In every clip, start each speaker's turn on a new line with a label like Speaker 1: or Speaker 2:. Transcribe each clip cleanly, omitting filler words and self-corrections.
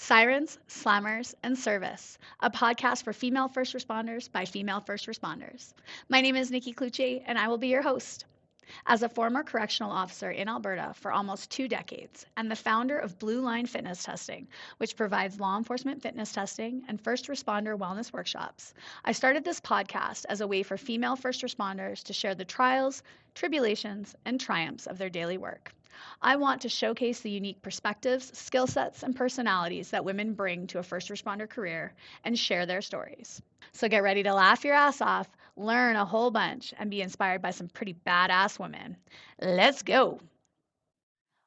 Speaker 1: Sirens, Slammers, and Service, a podcast for female first responders by female first responders. My name is Nikki Clucci, and I will be your host. As a former correctional officer in Alberta for almost 2 decades and the founder of Blue Line Fitness Testing, which provides law enforcement fitness testing and first responder wellness workshops, I started this podcast as a way for female first responders to share the trials, tribulations, and triumphs of their daily work. I want to showcase the unique perspectives, skill sets, and personalities that women bring to a first responder career and share their stories. So get ready to laugh your ass off, learn a whole bunch, and be inspired by some pretty badass women. Let's go.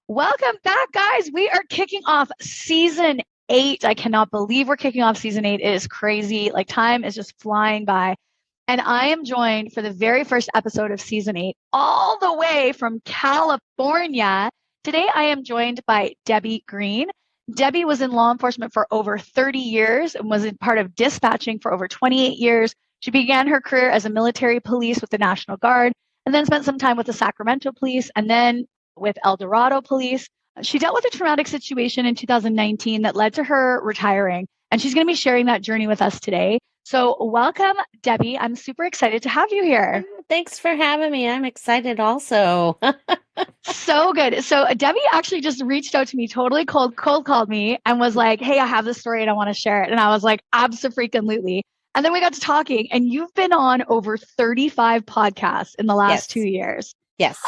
Speaker 1: Welcome back, guys. We are kicking off season 8. I cannot believe we're kicking off season 8. It is crazy. Like, time is just flying by. And I am joined for the very first episode of season 8, all the way from California. Today, I am joined by Debbie Green. Debbie was in law enforcement for over 30 years and was in part of dispatching for over 28 years. She began her career as a military police with the National Guard and then spent some time with the Sacramento Police and then with El Dorado Police. She dealt with a traumatic situation in 2019 that led to her retiring, and she's going to be sharing that journey with us today. So welcome, Debbie. I'm super excited to have you here.
Speaker 2: Thanks for having me. I'm excited also.
Speaker 1: So good. So Debbie actually just reached out to me, totally cold called me and was like, hey, I have this story and I want to share it. And I was like, abso-freaking-lutely. And then we got to talking, and you've been on over 35 podcasts in the last 2 years.
Speaker 2: Yes.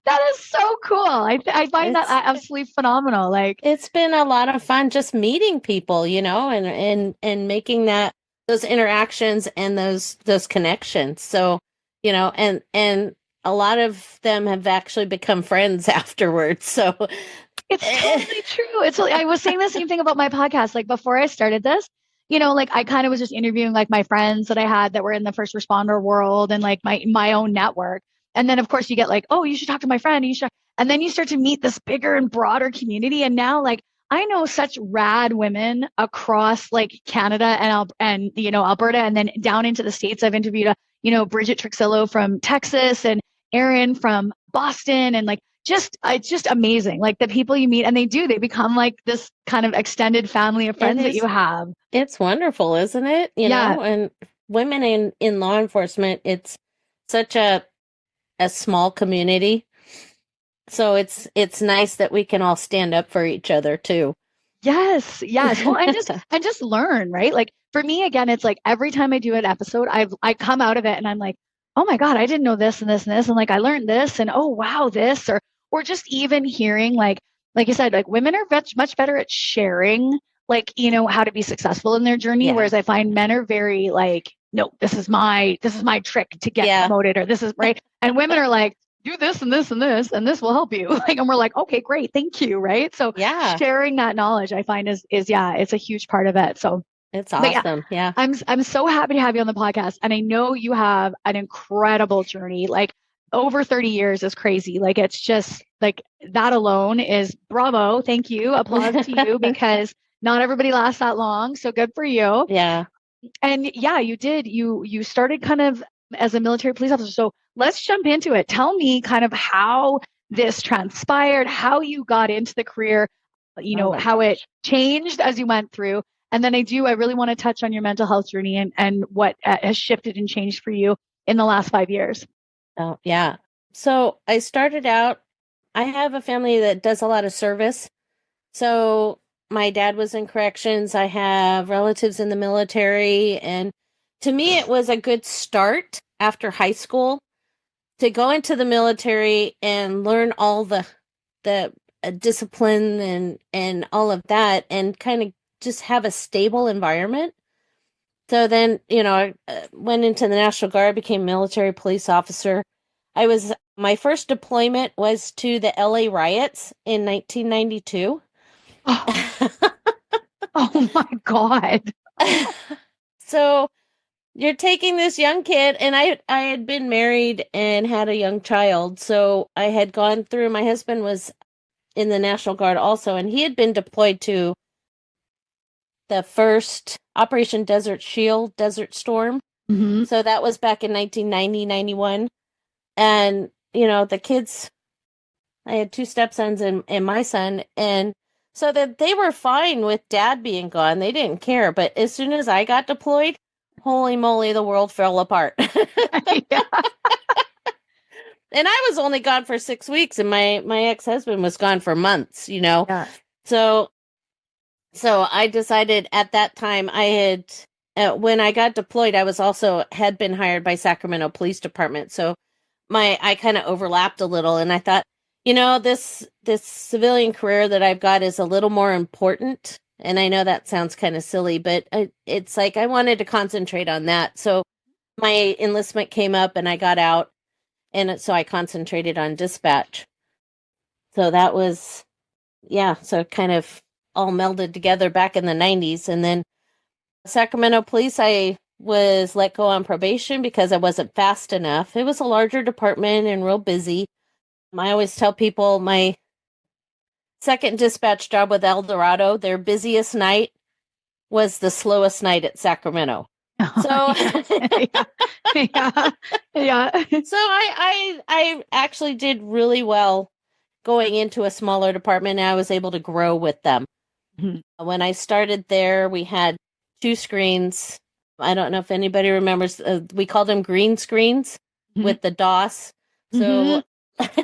Speaker 1: That is so cool. I find that absolutely phenomenal. Like,
Speaker 2: it's been a lot of fun just meeting people, you know, and making those interactions and those connections. So, you know, and a lot of them have actually become friends afterwards. So
Speaker 1: it's totally true. I was saying the same thing about my podcast. Like, before I started this, you know, like, I kind of was just interviewing like my friends that I had that were in the first responder world and like my own network. And then of course you get like, oh, you should talk to my friend. And then you start to meet this bigger and broader community. And now, like, I know such rad women across like Canada and you know, Alberta, and then down into the States. I've interviewed Bridget Trixillo from Texas and Erin from Boston, and like, it's just amazing. Like, the people you meet, and they become like this kind of extended family of friends that you have.
Speaker 2: It's wonderful, isn't it? You know, and women in law enforcement, it's such a small community. So it's nice that we can all stand up for each other too.
Speaker 1: Yes. Well, and just learn, right? Like, for me, again, it's like every time I do an episode, I come out of it and I'm like, oh my God, I didn't know this and this and this. And like, I learned this, and oh wow, this, or just even hearing like you said, like, women are much better at sharing, like, you know, how to be successful in their journey. Whereas I find men are very like, no, this is my trick to get promoted, or this is right. And women are like, do this and this and this, and this will help you. Like, and we're like, okay, great. Thank you. Right. So sharing that knowledge, I find is it's a huge part of it. So
Speaker 2: it's awesome. Yeah.
Speaker 1: I'm so happy to have you on the podcast. And I know you have an incredible journey. Like, over 30 years is crazy. Like, it's just like, that alone is bravo. Thank you. Applause to you, because not everybody lasts that long. So good for you.
Speaker 2: Yeah.
Speaker 1: And yeah, you did. You started kind of as a military police officer. So let's jump into it. Tell me kind of how this transpired, how you got into the career, you know, how it changed as you went through. And then I really want to touch on your mental health journey and what has shifted and changed for you in the last 5 years.
Speaker 2: Oh, yeah. So I started out, I have a family that does a lot of service. So my dad was in corrections. I have relatives in the military. And to me, it was a good start after high school to go into the military and learn all the discipline and all of that, and kind of just have a stable environment. So then, you know, I went into the National Guard, became a military police officer. My first deployment was to the LA riots in 1992.
Speaker 1: Oh my God.
Speaker 2: So you're taking this young kid, and I had been married and had a young child. So I had gone through, my husband was in the National Guard also, and he had been deployed to the first Operation Desert Shield, Desert Storm.
Speaker 1: Mm-hmm.
Speaker 2: So that was back in 1990, 91. And, you know, the kids, I had 2 stepsons and my son. And So that they were fine with dad being gone. They didn't care. But as soon as I got deployed, holy moly, the world fell apart.
Speaker 1: Yeah.
Speaker 2: And I was only gone for 6 weeks, and my ex-husband was gone for months, you know.
Speaker 1: Yeah.
Speaker 2: So I decided at that time I had when I got deployed, I was also had been hired by Sacramento Police Department. So I kind of overlapped a little, and I thought, this civilian career that I've got is a little more important. And I know that sounds kind of silly, but it's like I wanted to concentrate on that. So my enlistment came up and I got out, and so I concentrated on dispatch. So that was, yeah, so kind of all melded together back in the 90s. And then Sacramento Police, I was let go on probation because I wasn't fast enough. It was a larger department and real busy. I always tell people my second dispatch job with El Dorado, their busiest night was the slowest night at Sacramento. So
Speaker 1: Yeah. Yeah. Yeah.
Speaker 2: so I actually did really well going into a smaller department, and I was able to grow with them.
Speaker 1: Mhm.
Speaker 2: When I started there, we had 2 screens. I don't know if anybody remembers. We called them green screens
Speaker 1: Mhm.
Speaker 2: with the DOS. So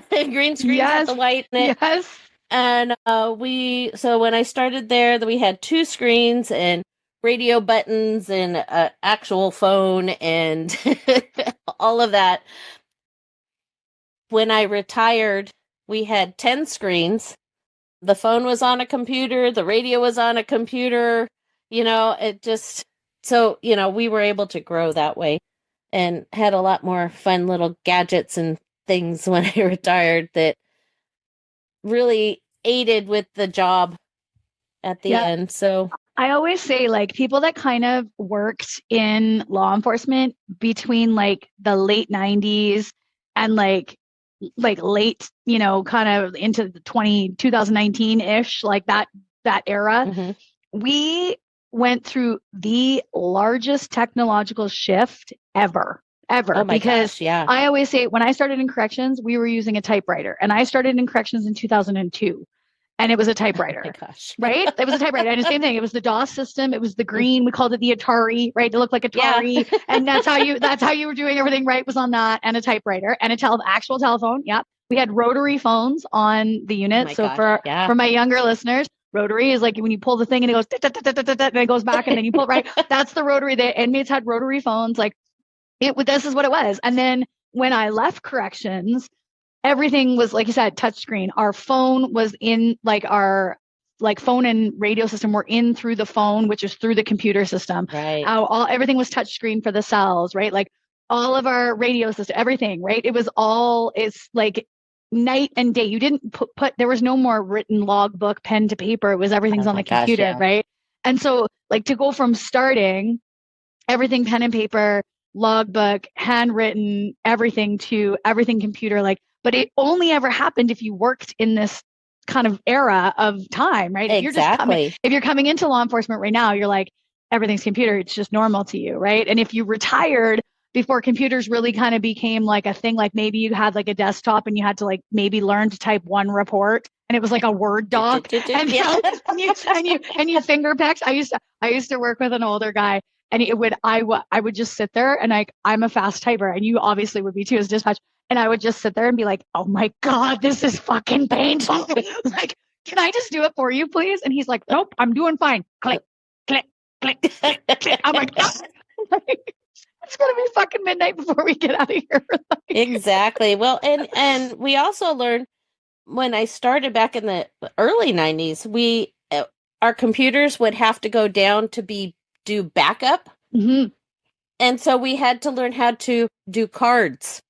Speaker 2: green screens with the
Speaker 1: Yes.
Speaker 2: white in it.
Speaker 1: Yes.
Speaker 2: And so when I started there, we had 2 screens and radio buttons and actual phone and all of that. When I retired, we had 10 screens. The phone was on a computer, the radio was on a computer, it just, so, we were able to grow that way and had a lot more fun little gadgets and things when I retired that really aided with the job at the
Speaker 1: Yeah.
Speaker 2: end. So,
Speaker 1: I always say, like, people that kind of worked in law enforcement between like the late 90s and like late, kind of into the 2019-ish, like that era,
Speaker 2: mhm.
Speaker 1: we went through the largest technological shift
Speaker 2: Oh
Speaker 1: ever,
Speaker 2: my
Speaker 1: because
Speaker 2: gosh, yeah.
Speaker 1: I always say when I started in corrections, we were using a typewriter, and I started in corrections in 2002, and it was a
Speaker 2: Oh my
Speaker 1: typewriter.
Speaker 2: gosh.
Speaker 1: Right? It was a typewriter. And the same thing. It was the DOS system. It was the green. We called it the Atari, right? It looked like
Speaker 2: Yeah.
Speaker 1: Atari. And that's how you were doing everything, right? Was on that, and a typewriter and actual telephone. Yep. We had rotary phones on the
Speaker 2: Oh
Speaker 1: unit.
Speaker 2: my
Speaker 1: So
Speaker 2: gosh. Yeah.
Speaker 1: for my younger listeners, rotary is like when you pull the thing and it goes and it goes back, and then you pull, right. That's the rotary. The inmates had rotary phones. Like this is what it was. And then when I left corrections, everything was, like you said, touchscreen. Our phone was in, like, our like phone and radio system were in through the phone, which is through the computer system.
Speaker 2: Right.
Speaker 1: Everything was touchscreen for the cells, right? Like all of our radio system, everything, right? It's like night and day. You didn't put there was no more written logbook, pen to paper. It was
Speaker 2: Oh
Speaker 1: everything's on
Speaker 2: my
Speaker 1: the
Speaker 2: gosh,
Speaker 1: computer,
Speaker 2: yeah.
Speaker 1: right? And so, like, to go from starting everything pen and paper, logbook, handwritten, everything to everything computer. Like, but it only ever happened if you worked in this kind of era of time, right?
Speaker 2: Exactly.
Speaker 1: If you're coming into law enforcement right now, you're like, everything's computer. It's just normal to you, right? And if you retired before computers really kind of became like a thing, like maybe you had like a desktop and you had to like maybe learn to type one report and it was like a Word doc, and
Speaker 2: Yeah.
Speaker 1: and you finger picks. I used to work with an older guy, and I would just sit there, and I'm a fast typer, and you obviously would be too as dispatch. And I would just sit there and be like, oh my God, this is fucking painful. Like, can I just do it for you, please? And he's like, nope, I'm doing fine. Click, click, click, click, click. I'm like, it's gonna be fucking midnight before we get out of here.
Speaker 2: Exactly. Well, and we also learned when I started back in the early 90s, our computers would have to go down to do backup.
Speaker 1: Mhm.
Speaker 2: And so we had to learn how to do cards.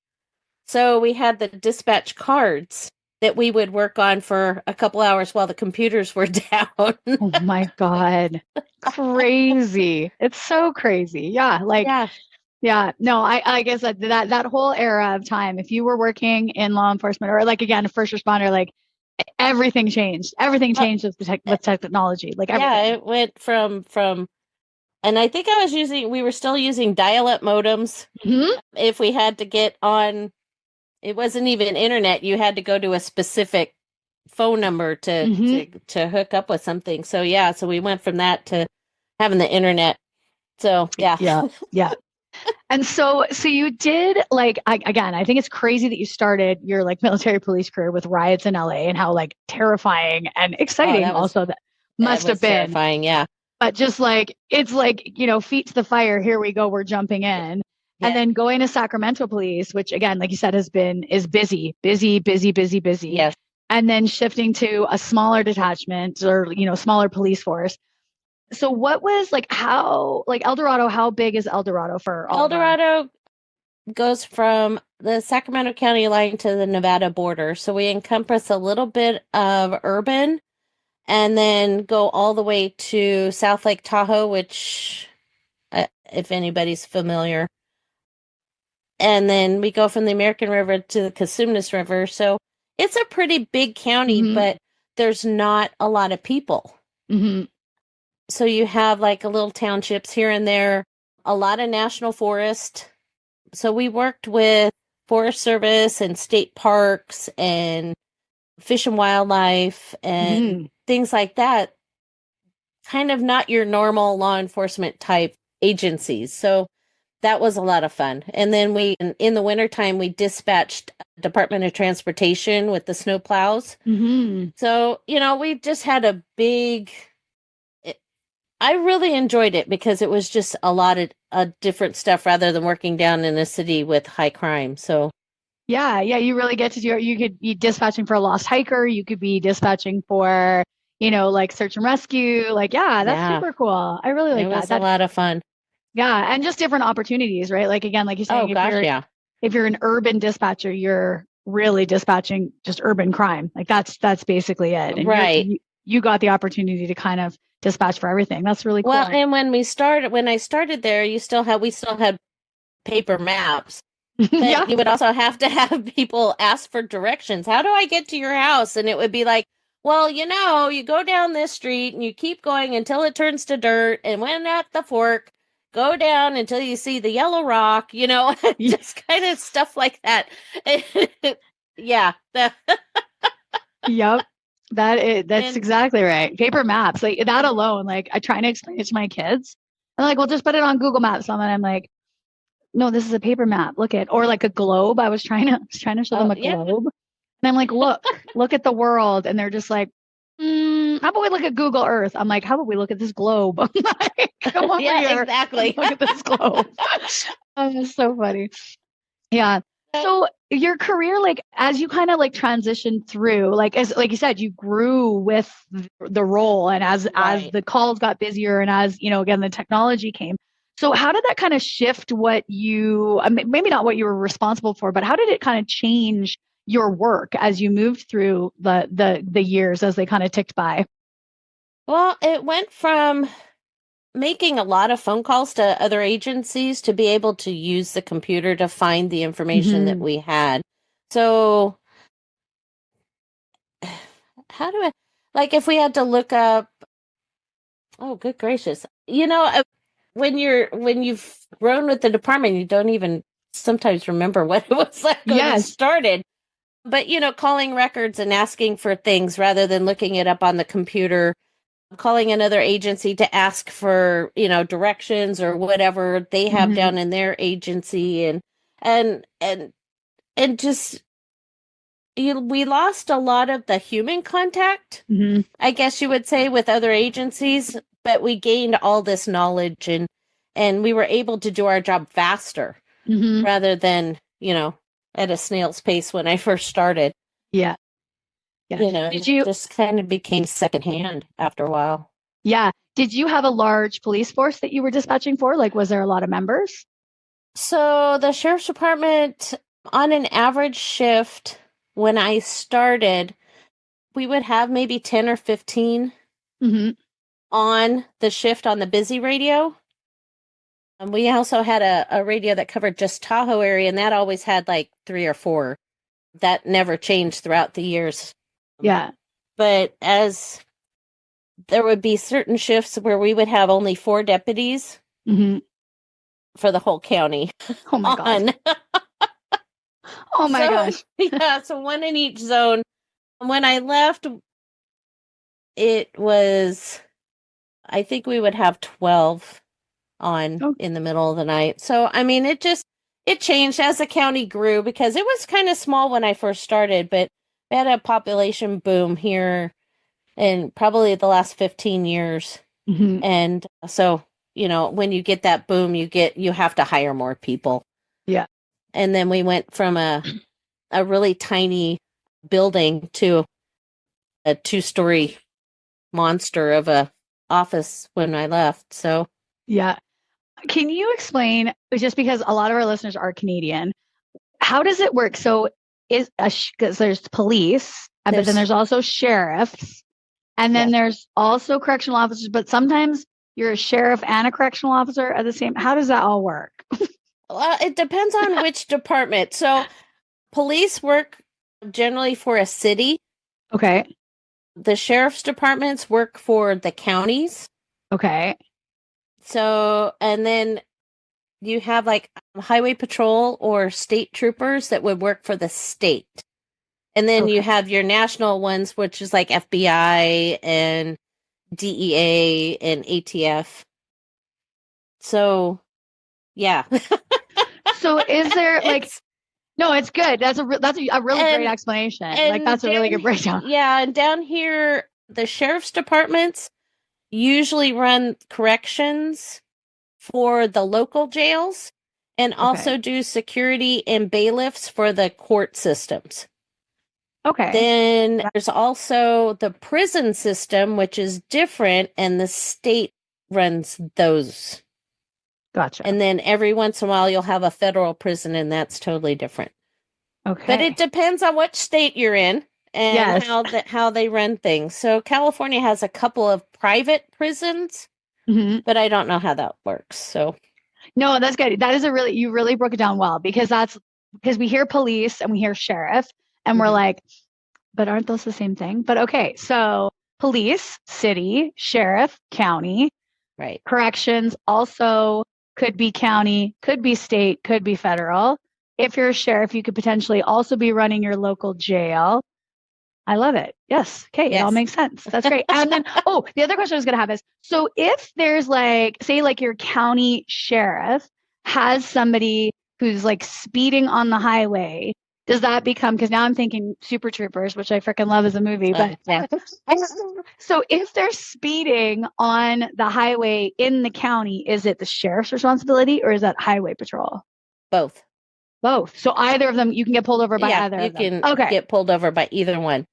Speaker 2: So we had the dispatch cards that we would work on for a couple hours while the computers were down.
Speaker 1: Oh my God. Crazy. It's so crazy. Yeah. Like,
Speaker 2: Yeah.
Speaker 1: yeah, no, I guess that whole era of time, if you were working in law enforcement or, like, again, a first responder, like, everything changed. Everything
Speaker 2: Uh,
Speaker 1: changed with technology, like
Speaker 2: yeah,
Speaker 1: everything.
Speaker 2: it went from and I think we were still using dial-up modems.
Speaker 1: Mhm.
Speaker 2: If we had to get on, it wasn't even internet. You had to go to a specific phone number to
Speaker 1: Hmm.
Speaker 2: to hook up with something. So yeah, so we went from that to having the internet. So yeah.
Speaker 1: Yeah. Yeah. And so you did like again, I think it's crazy that you started your like military police career with riots in LA and how like terrifying and
Speaker 2: Oh,
Speaker 1: exciting also that
Speaker 2: that
Speaker 1: must have
Speaker 2: was
Speaker 1: been.
Speaker 2: terrifying. Yeah.
Speaker 1: But just like it's like, feet to the fire, here we go, we're jumping in. And
Speaker 2: Yeah.
Speaker 1: then going to Sacramento Police, which again, like you said, is busy, busy, busy, busy, busy.
Speaker 2: Yes.
Speaker 1: And then shifting to a smaller detachment or, smaller police force. So what was like how like El Dorado, how big is El Dorado for all
Speaker 2: El
Speaker 1: of our
Speaker 2: Dorado goes from the Sacramento County line to the Nevada border. So we encompass a little bit of urban and then go all the way to South Lake Tahoe, which, if anybody's familiar, and then we go from the American River to the Cosumnes River. So it's a pretty big county,
Speaker 1: hmm
Speaker 2: but there's not a lot of people.
Speaker 1: hmm
Speaker 2: So you have like a little townships here and there, a lot of national forest. So we worked with Forest Service and state parks and Fish and Wildlife and
Speaker 1: hmm
Speaker 2: things like that. Kind of not your normal law enforcement type agencies. So that was a lot of fun. And then in the wintertime, we dispatched Department of Transportation with the snow plows.
Speaker 1: hmm
Speaker 2: So, we just had I really enjoyed it because it was just a lot of different stuff rather than working down in a city with high crime. So,
Speaker 1: Yeah, yeah, you really get to do it. You could be dispatching for a lost hiker, you could be dispatching for, like search and rescue. Like, yeah, that's
Speaker 2: yeah,
Speaker 1: super cool. I really
Speaker 2: it
Speaker 1: like that.
Speaker 2: was a lot of fun.
Speaker 1: Yeah, and just different opportunities, right? Like again, like you're
Speaker 2: Oh
Speaker 1: saying, if
Speaker 2: gosh,
Speaker 1: you're
Speaker 2: yeah.
Speaker 1: if you're an urban dispatcher, you're really dispatching just urban crime. Like that's basically it. And
Speaker 2: Right.
Speaker 1: you got the opportunity to kind of dispatch for everything. That's really
Speaker 2: Well,
Speaker 1: cool.
Speaker 2: and when I started there, we still had paper maps, but
Speaker 1: Yeah.
Speaker 2: you would also have to have people ask for directions. How do I get to your house? And it would be like, well, you go down this street and you keep going until it turns to dirt. And when at the fork, go down until you see the yellow rock, just kind of stuff like that. Yeah.
Speaker 1: Yep. That's
Speaker 2: And
Speaker 1: exactly right. Paper maps, like that alone, like I try to explain it to my kids. I'm like, well, just put it on Google Maps. And I'm like, no, this is a paper map. Look at, or like a globe. I was trying to show them
Speaker 2: oh,
Speaker 1: a
Speaker 2: yeah.
Speaker 1: globe. And I'm like, look at the world. And they're just like, how about we look at Google Earth? I'm like, how about we look at this globe? I'm like, come over
Speaker 2: Yeah,
Speaker 1: here and
Speaker 2: exactly.
Speaker 1: look at this globe. Oh, it's so funny. Yeah. So your career, like as you kind of like transitioned through, like as like you said, you grew with the role, and as
Speaker 2: Right.
Speaker 1: the calls got busier, and as again the technology came. So how did that kind of shift what you, maybe not what you were responsible for, but how did it kind of change your work as you moved through the years as they kind of ticked by?
Speaker 2: Well, it went from making a lot of phone calls to other agencies to be able to use the computer to find the information that
Speaker 1: Hmm.
Speaker 2: we had. So, how do I, like, if we had to look up, oh, good gracious, when you've grown with the department, you don't even sometimes remember what it was like when you
Speaker 1: Yes.
Speaker 2: started. But, calling records and asking for things rather than looking it up on the computer, calling another agency to ask for, directions or whatever they have
Speaker 1: Hmm.
Speaker 2: down in their agency and and and just we lost a lot of the human contact,
Speaker 1: Hmm.
Speaker 2: I guess you would say, with other agencies, but we gained all this knowledge and we were able to do our job faster
Speaker 1: Hmm.
Speaker 2: rather than, at a snail's pace when I first started.
Speaker 1: Yeah. Yeah.
Speaker 2: And
Speaker 1: Did
Speaker 2: it
Speaker 1: you?
Speaker 2: just kind of became secondhand after a while.
Speaker 1: Yeah. Did you have a large police force that you were dispatching for? Like, was there a lot of members?
Speaker 2: So the sheriff's department, on an average shift, when I started, we would have maybe 10 or 15
Speaker 1: Hmm.
Speaker 2: on the shift on the busy radio. And we also had a radio that covered just Tahoe area, and that always had like 3 or 4. That never changed throughout the years.
Speaker 1: Yeah.
Speaker 2: But as there would be certain shifts where we would have only 4 deputies
Speaker 1: Hmm.
Speaker 2: for the whole county
Speaker 1: Oh my gosh.
Speaker 2: on.
Speaker 1: Oh my
Speaker 2: So,
Speaker 1: gosh.
Speaker 2: yeah, so one in each zone. When I left, it was, I think we would have 12 on
Speaker 1: Oh.
Speaker 2: in the middle of the night. So, I mean, it changed as the county grew because it was kind of small when I first started, but we had a population boom here in probably the last 15 years.
Speaker 1: Mhm.
Speaker 2: And so, when you get that boom, you have to hire more people.
Speaker 1: Yeah.
Speaker 2: And then we went from a really tiny building to a 2-story monster of a office when I left. So,
Speaker 1: Yeah. Can you explain, just because a lot of our listeners are Canadian, how does it work? So is because there's police, but then
Speaker 2: there's
Speaker 1: there's also sheriffs, and then
Speaker 2: yes.
Speaker 1: there's also correctional officers, but sometimes you're a sheriff and a correctional officer at the same. How does that all work?
Speaker 2: Well, it depends on which department. So, police work generally for a city.
Speaker 1: Okay.
Speaker 2: The sheriff's departments work for the counties.
Speaker 1: Okay.
Speaker 2: So, and then you have like highway patrol or state troopers that would work for the state. And then you
Speaker 1: Okay.
Speaker 2: have your national ones, which is like FBI and DEA and ATF. So, yeah.
Speaker 1: So is there like,
Speaker 2: it's
Speaker 1: no, it's good. That's a really great
Speaker 2: and
Speaker 1: explanation. Like
Speaker 2: and
Speaker 1: that's a really
Speaker 2: down
Speaker 1: good breakdown.
Speaker 2: yeah, and down here the sheriff's departments usually run corrections for the local jails and
Speaker 1: Okay.
Speaker 2: also do security and bailiffs for the court systems.
Speaker 1: Okay.
Speaker 2: Then there's also the prison system, which is different, and the state runs those.
Speaker 1: Gotcha.
Speaker 2: And then every once in a while, you'll have a federal prison, and that's totally different. But it
Speaker 1: Okay.
Speaker 2: depends on which state you're in and
Speaker 1: Yes.
Speaker 2: how they run things. So California has a couple of private prisons,
Speaker 1: Mhm.
Speaker 2: but I don't know how that works. So
Speaker 1: No, that's good. That is you really broke it down well, because we hear police and we hear sheriff and we're
Speaker 2: mhm,
Speaker 1: like, but aren't those the same thing? But okay, so police, city, sheriff, county,
Speaker 2: right.
Speaker 1: corrections also could be county, could be state, could be federal. If you're a sheriff, you could potentially also be running your local jail. I love it. Yes. Okay. It all
Speaker 2: Yes.
Speaker 1: makes sense. That's great. And then, oh, the other question I was going to have is, so if there's like, say, like your county sheriff has somebody who's like speeding on the highway, does that become, because now I'm thinking Super Troopers, which I freaking love as a movie, but
Speaker 2: Yeah.
Speaker 1: so if they're speeding on the highway in the county, is it the sheriff's responsibility or is that highway patrol?
Speaker 2: Both.
Speaker 1: Both. So either of them, you can get pulled over by
Speaker 2: Yeah,
Speaker 1: either
Speaker 2: you
Speaker 1: of them.
Speaker 2: can
Speaker 1: Okay.
Speaker 2: get pulled over by either one.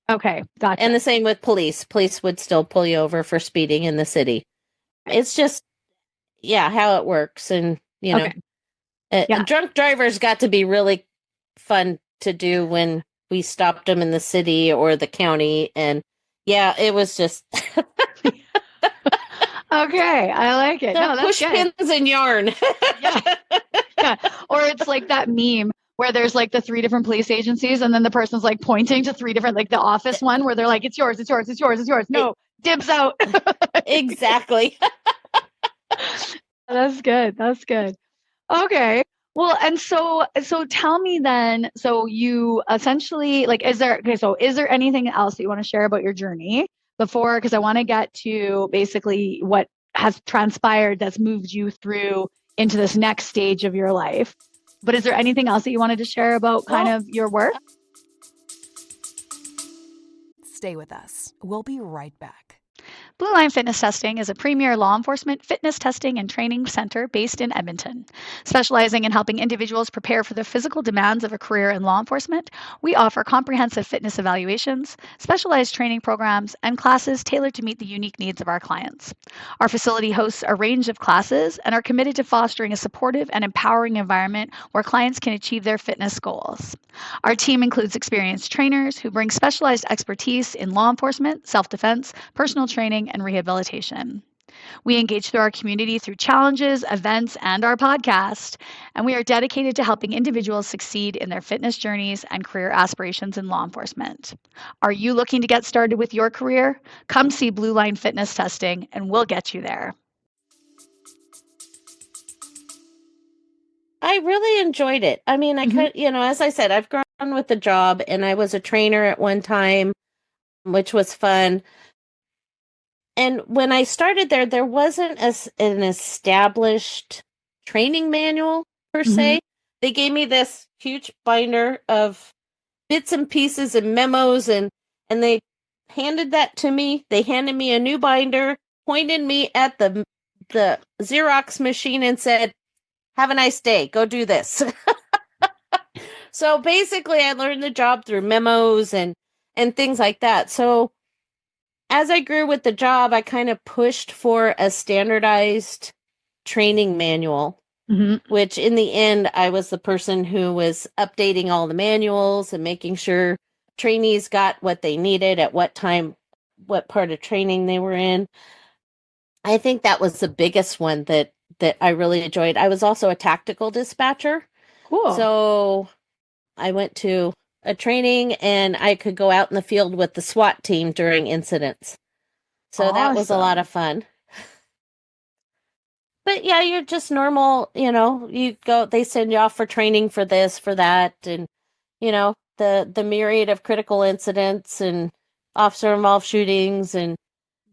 Speaker 1: Okay.
Speaker 2: And
Speaker 1: Gotcha.
Speaker 2: the same with police. Police would still pull you over for speeding in the city. It's just, yeah, how it works. And,
Speaker 1: Okay. Yeah.
Speaker 2: drunk drivers got to be really fun to do when we stopped them in the city or the county. And yeah, it was just
Speaker 1: Okay, I like it.
Speaker 2: the
Speaker 1: No, that's
Speaker 2: push
Speaker 1: good.
Speaker 2: pins and yarn.
Speaker 1: Yeah. Yeah. Or it's like that meme where there's like the three different police agencies and then the person's like pointing to three different, like the office one where they're like, it's yours, it's yours, it's yours, it's yours. No, dibs out.
Speaker 2: Exactly.
Speaker 1: That's good. That's good. Okay. Well, and so tell me then, so you essentially like is there anything else that you want to share about your journey before, because I want to get to basically what has transpired that's moved you through into this next stage of your life. But is there anything else that you wanted to share about kind
Speaker 2: Well,
Speaker 1: of your work?
Speaker 3: Stay with us. We'll be right back.
Speaker 1: Blue Line Fitness Testing is a premier law enforcement fitness testing and training center based in Edmonton. Specializing in helping individuals prepare for the physical demands of a career in law enforcement, we offer comprehensive fitness evaluations, specialized training programs, and classes tailored to meet the unique needs of our clients. Our facility hosts a range of classes and are committed to fostering a supportive and empowering environment where clients can achieve their fitness goals. Our team includes experienced trainers who bring specialized expertise in law enforcement, self-defense, personal training, and rehabilitation. We engage through our community through challenges, events, and our podcast, and we are dedicated to helping individuals succeed in their fitness journeys and career aspirations in law enforcement. Are you looking to get started with your career? Come see Blue Line Fitness Testing, and we'll get you there.
Speaker 2: I really enjoyed it. I mean, I
Speaker 1: Mhm.
Speaker 2: could, as I said, I've grown on with the job, and I was a trainer at one time, which was fun. And when I started there, there wasn't an established training manual per
Speaker 1: Mm-hmm.
Speaker 2: se. They gave me this huge binder of bits and pieces and memos, and they handed that to me. They handed me a new binder, pointed me at the Xerox machine and said, "Have a nice day. Go do this." So basically I learned the job through memos and things like that. So as I grew with the job, I kind of pushed for a standardized training manual,
Speaker 1: Mm-hmm.
Speaker 2: which in the end, I was the person who was updating all the manuals and making sure trainees got what they needed at what time, what part of training they were in. I think that was the biggest one that I really enjoyed. I was also a tactical dispatcher.
Speaker 1: Cool.
Speaker 2: So I went to a training and I could go out in the field with the SWAT team during incidents. So that was a lot of fun. But yeah, you're just normal, you go, they send you off for training for this, for that, and the myriad of critical incidents and officer involved shootings and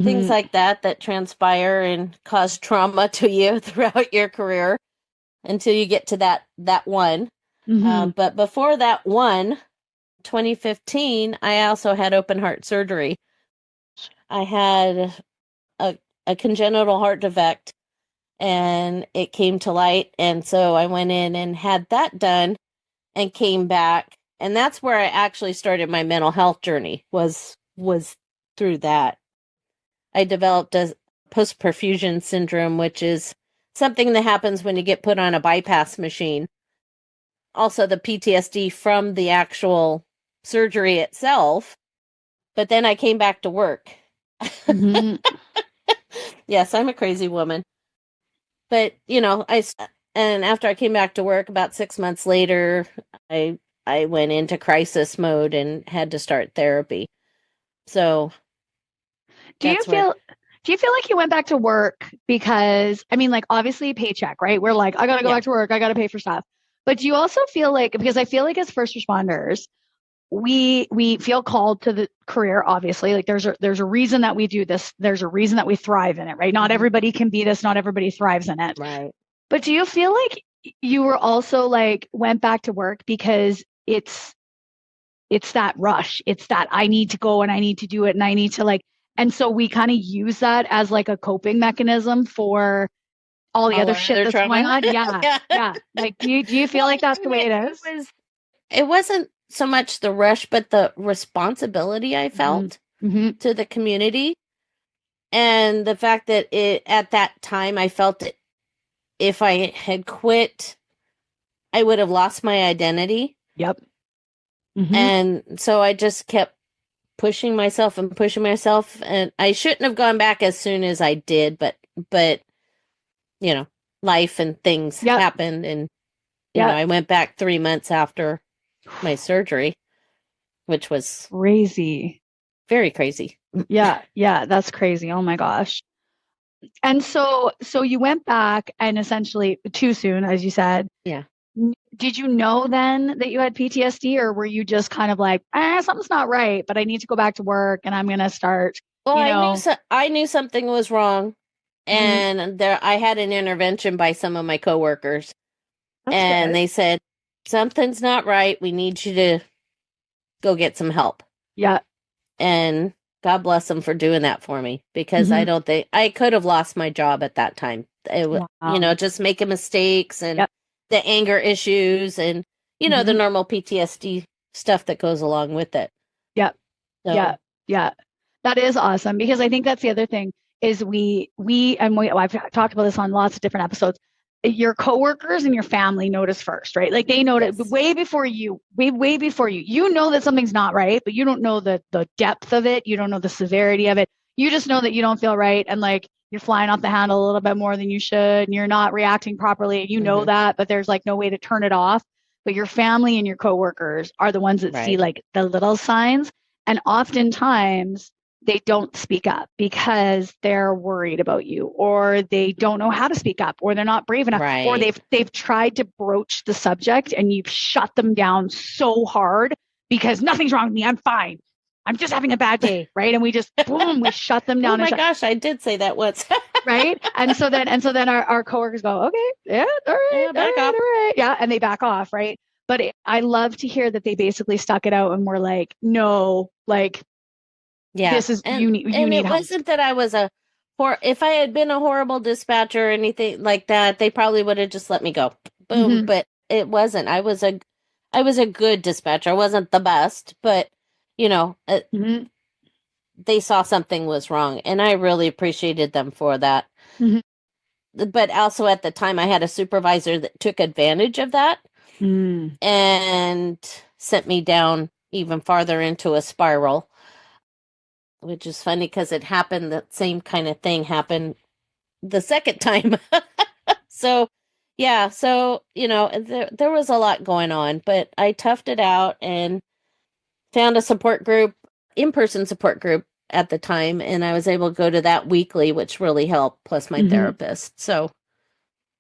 Speaker 2: things
Speaker 1: Mm-hmm.
Speaker 2: like that transpire and cause trauma to you throughout your career until you get to that one.
Speaker 1: Mm-hmm.
Speaker 2: But before that one, 2015, I also had open heart surgery. I had a congenital heart defect and it came to light. And so I went in and had that done and came back. And that's where I actually started my mental health journey was through that. I developed a post-perfusion syndrome, which is something that happens when you get put on a bypass machine. Also the PTSD from the actual surgery itself. But then I came back to work.
Speaker 1: Mm-hmm.
Speaker 2: Yes, I'm a crazy woman. But, and after I came back to work about 6 months later, I went into crisis mode and had to start therapy. So
Speaker 1: Do you
Speaker 2: that's where,
Speaker 1: feel do you feel like you went back to work because I mean like obviously paycheck, right? We're like, I gotta go
Speaker 2: yeah,
Speaker 1: back to work, I gotta pay for stuff. But do you also feel like because I feel like as first responders, we feel called to the career, obviously. Like there's a reason that we do this, there's a reason that we thrive in it, right? Not
Speaker 2: mhm,
Speaker 1: everybody can be this, not everybody thrives in it.
Speaker 2: right.
Speaker 1: But do you feel like you were also like went back to work because it's that rush. It's that I need to go and I need to do it and I need to like, and so we kind of use that as like a coping mechanism for all the
Speaker 2: All
Speaker 1: other
Speaker 2: our
Speaker 1: shit
Speaker 2: other
Speaker 1: that's going
Speaker 2: trauma.
Speaker 1: on. Yeah.
Speaker 2: Yeah.
Speaker 1: Yeah. Like, do you feel
Speaker 2: Well,
Speaker 1: like that's the
Speaker 2: and
Speaker 1: way it
Speaker 2: it
Speaker 1: is?
Speaker 2: was, it wasn't so much the rush, but the responsibility I
Speaker 1: Mm-hmm.
Speaker 2: felt
Speaker 1: Mm-hmm.
Speaker 2: to the community. And the fact that at that time, I felt that if I had quit, I would have lost my identity.
Speaker 1: Yep. Mm-hmm.
Speaker 2: And so I just kept pushing myself and pushing myself. And I shouldn't have gone back as soon as I did, but, you know, life and things
Speaker 1: Yep.
Speaker 2: happened. And,
Speaker 1: Yep.
Speaker 2: I went back 3 months after my surgery, which was
Speaker 1: Crazy.
Speaker 2: very crazy.
Speaker 1: Yeah. Yeah. That's crazy. Oh my gosh. And so you went back and essentially too soon, as you said.
Speaker 2: Yeah.
Speaker 1: Did you know then that you had PTSD, or were you just kind of like, something's not right, but I need to go back to work and I'm gonna start,
Speaker 2: Well,
Speaker 1: you know?
Speaker 2: I knew something was wrong,
Speaker 1: Mhm.
Speaker 2: and I had an intervention by some of my coworkers,
Speaker 1: That's
Speaker 2: and
Speaker 1: good.
Speaker 2: they said something's not right. We need you to go get some help.
Speaker 1: Yeah.
Speaker 2: And God bless them for doing that for me, because I
Speaker 1: Hmm.
Speaker 2: don't think I could have lost my job at that time.
Speaker 1: Wow.
Speaker 2: Just making mistakes and
Speaker 1: Yep.
Speaker 2: the anger issues and the
Speaker 1: Hmm.
Speaker 2: normal PTSD stuff that goes along with it.
Speaker 1: Yep. Yeah.
Speaker 2: So
Speaker 1: Yeah. That is awesome because I think that's the other thing is I've talked about this on lots of different episodes. Your coworkers and your family notice first, right? Like they notice
Speaker 2: yes,
Speaker 1: way before you, way before you. You know that something's not right, but you don't know the depth of it. You don't know the severity of it. You just know that you don't feel right and like you're flying off the handle a little bit more than you should and you're not reacting properly. You know
Speaker 2: hmm,
Speaker 1: that, but there's like no way to turn it off. But your family and your coworkers are the ones that see
Speaker 2: right,
Speaker 1: like the little signs. And oftentimes they don't speak up because they're worried about you, or they don't know how to speak up, or they're not brave enough, or
Speaker 2: Right.
Speaker 1: they've tried to broach the subject and you've shut them down so hard because nothing's wrong with me, I'm fine, I'm just having a bad day, right? And we just boom, we shut them
Speaker 2: Oh
Speaker 1: down and
Speaker 2: my gosh, I did say that once.
Speaker 1: right. And so then our coworkers go, okay, yeah, all right,
Speaker 2: Yeah,
Speaker 1: all
Speaker 2: back
Speaker 1: right,
Speaker 2: off.
Speaker 1: all right, yeah, and they back off, right? But I love to hear that they basically stuck it out and were like, no, like
Speaker 2: Yeah.
Speaker 1: this is
Speaker 2: And
Speaker 1: you need
Speaker 2: it
Speaker 1: help.
Speaker 2: wasn't that I was if I had been a horrible dispatcher or anything like that, they probably would have just let me go. Boom.
Speaker 1: Mm-hmm.
Speaker 2: But it wasn't. I was a good dispatcher. I wasn't the best, but you know,
Speaker 1: Mm-hmm.
Speaker 2: they saw something was wrong, and I really appreciated them for that.
Speaker 1: Mm-hmm.
Speaker 2: But also at the time, I had a supervisor that took advantage of that
Speaker 1: Mm.
Speaker 2: and sent me down even farther into a spiral, which is funny because it happened, that same kind of thing happened the second time. So, yeah, so, there was a lot going on, but I toughed it out and found a support group, in-person support group at the time, and I was able to go to that weekly, which really helped, plus my
Speaker 1: Mm-hmm.
Speaker 2: therapist. So,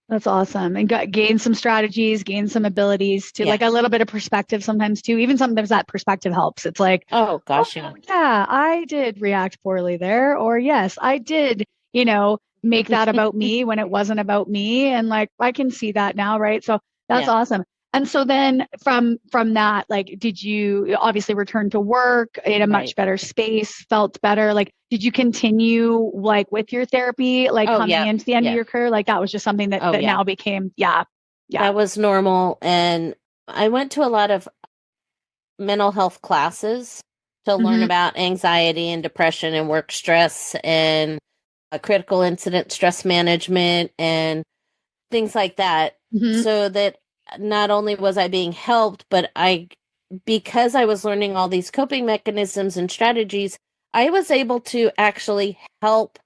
Speaker 1: That's awesome. And gain some strategies, gain some abilities to
Speaker 2: yeah.
Speaker 1: like a little bit of perspective sometimes too. Even sometimes that perspective helps. It's like,
Speaker 2: Oh,
Speaker 1: oh,
Speaker 2: gosh, yeah.
Speaker 1: yeah, I did react poorly there. Or yes, I did, make that about me when it wasn't about me. And like, I can see that now, right? So that's
Speaker 2: Yeah,
Speaker 1: awesome. And so then from that, like, did you obviously return to work in a much
Speaker 2: right.
Speaker 1: better space, felt better? Like, did you continue like with your therapy, like
Speaker 2: Oh,
Speaker 1: coming
Speaker 2: yeah,
Speaker 1: into the end of
Speaker 2: yeah.
Speaker 1: your career? Like that was just something that
Speaker 2: Oh,
Speaker 1: that
Speaker 2: yeah.
Speaker 1: now became, yeah, yeah.
Speaker 2: That was normal. And I went to a lot of mental health classes to learn
Speaker 1: Mm-hmm.
Speaker 2: about anxiety and depression and work stress and critical incident stress management and things like that.
Speaker 1: Mm-hmm.
Speaker 2: So that not only was I being helped, but because I was learning all these coping mechanisms and strategies, I was able to actually help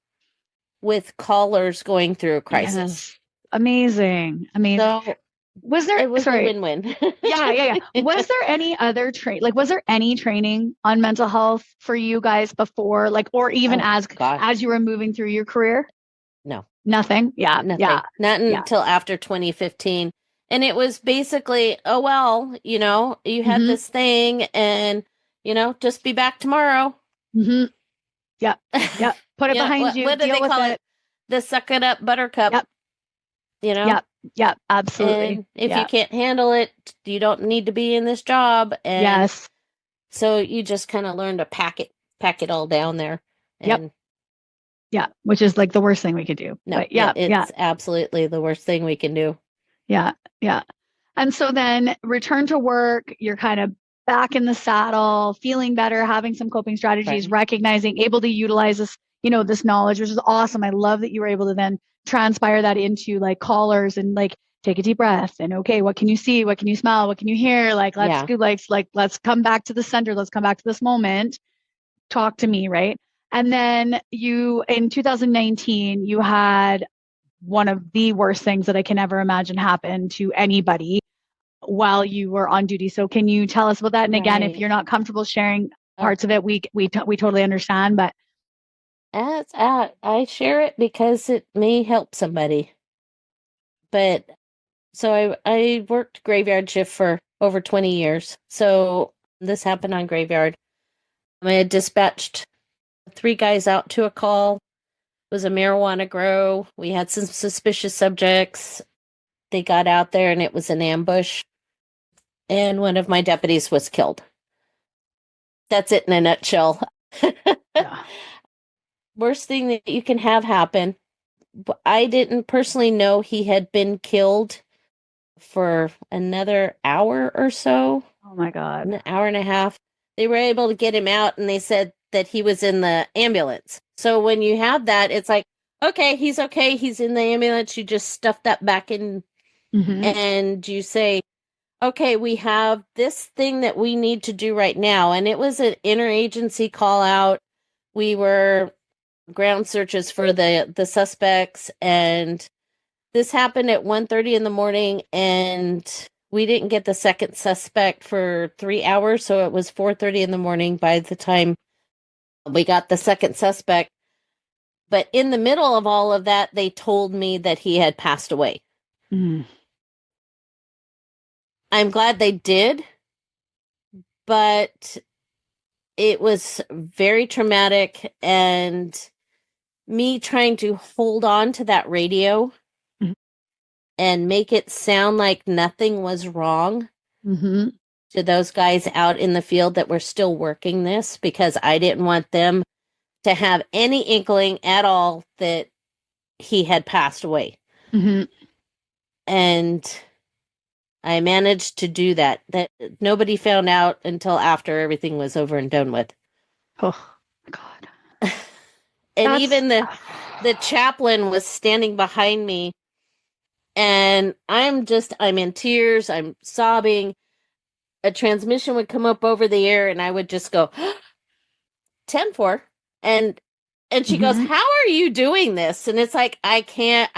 Speaker 2: with callers going through a crisis.
Speaker 1: Yes. Amazing. Amazing.
Speaker 2: So
Speaker 1: Was there,
Speaker 2: it was a
Speaker 1: sorry,
Speaker 2: win-win.
Speaker 1: yeah, yeah, yeah. Was there any other like was there any training on mental health for you guys before, like, or even
Speaker 2: Oh
Speaker 1: as
Speaker 2: gosh,
Speaker 1: you were moving through your career?
Speaker 2: no.
Speaker 1: Nothing. Yeah,
Speaker 2: Nothing.
Speaker 1: yeah,
Speaker 2: Not
Speaker 1: yeah.
Speaker 2: until after 2015. And it was basically, oh, well, you had
Speaker 1: Mm-hmm.
Speaker 2: this thing and, just be back tomorrow.
Speaker 1: Mm-hmm. Yeah, yeah. Put it behind you,
Speaker 2: What do
Speaker 1: deal
Speaker 2: they
Speaker 1: with
Speaker 2: call
Speaker 1: it.
Speaker 2: it? The suck it up buttercup,
Speaker 1: Yep,
Speaker 2: you know?
Speaker 1: yep, yep, absolutely.
Speaker 2: And if you
Speaker 1: Yeah.
Speaker 2: can't handle it, you don't need to be in this job. And
Speaker 1: Yes.
Speaker 2: so you just kind of learn to pack it all down there.
Speaker 1: Yep.
Speaker 2: And
Speaker 1: Yeah. Which is like the worst thing we could do.
Speaker 2: no,
Speaker 1: But yeah, yeah,
Speaker 2: it's absolutely the worst thing we can do.
Speaker 1: yeah, yeah. And so then return to work, you're kind of back in the saddle, feeling better, having some coping strategies,
Speaker 2: Right.
Speaker 1: recognizing, able to utilize this, this knowledge, which is awesome. I love that you were able to then transpire that into like callers and like take a deep breath and okay, what can you see? What can you smell? What can you hear? Like let's
Speaker 2: Yeah.
Speaker 1: go, like let's come back to the center. Let's come back to this moment. Talk to me, right? And then you in 2019, you had one of the worst things that I can ever imagine happen to anybody while you were on duty. So can you tell us about that? And again, if
Speaker 2: Right.
Speaker 1: you're not comfortable sharing
Speaker 2: Oh,
Speaker 1: parts of it, we totally understand. But
Speaker 2: I share it because it may help somebody. But so I worked graveyard shift for over 20 years. So this happened on graveyard. I had dispatched 3 guys out to a call. It was a marijuana grow. We had some suspicious subjects. They got out there and it was an ambush. And one of my deputies was killed. That's it in a nutshell.
Speaker 1: yeah.
Speaker 2: Worst thing that you can have happen. I didn't personally know he had been killed for another hour or so,
Speaker 1: Oh my God.
Speaker 2: an hour and a half. They were able to get him out and they said that he was in the ambulance. So when you have that, it's like, okay, he's in the ambulance. You just stuff that back in
Speaker 1: Mm-hmm.
Speaker 2: and you say, okay, we have this thing that we need to do right now. And it was an interagency call out. We were ground searches for the suspects, and this happened at 1:30 in the morning, and we didn't get the second suspect for 3 hours, so it was 4:30 in the morning by the time We got the second suspect, but in the middle of all of that, they told me that he had passed away.
Speaker 1: Mm.
Speaker 2: I'm glad they did, but it was very traumatic, and me trying to hold on to that radio
Speaker 1: Mhm.
Speaker 2: and make it sound like nothing was wrong
Speaker 1: Mm-hmm.
Speaker 2: to those guys out in the field that were still working this, because I didn't want them to have any inkling at all that he had passed away.
Speaker 1: Mm-hmm.
Speaker 2: And I managed to do that. That nobody found out until after everything was over and done with.
Speaker 1: Oh God.
Speaker 2: And
Speaker 1: That's
Speaker 2: even the chaplain was standing behind me, and I'm in tears, I'm sobbing. A transmission would come up over the air, and I would just go 10-4. And she goes,
Speaker 1: Mhm.
Speaker 2: "How are you doing this?" And it's like, I can't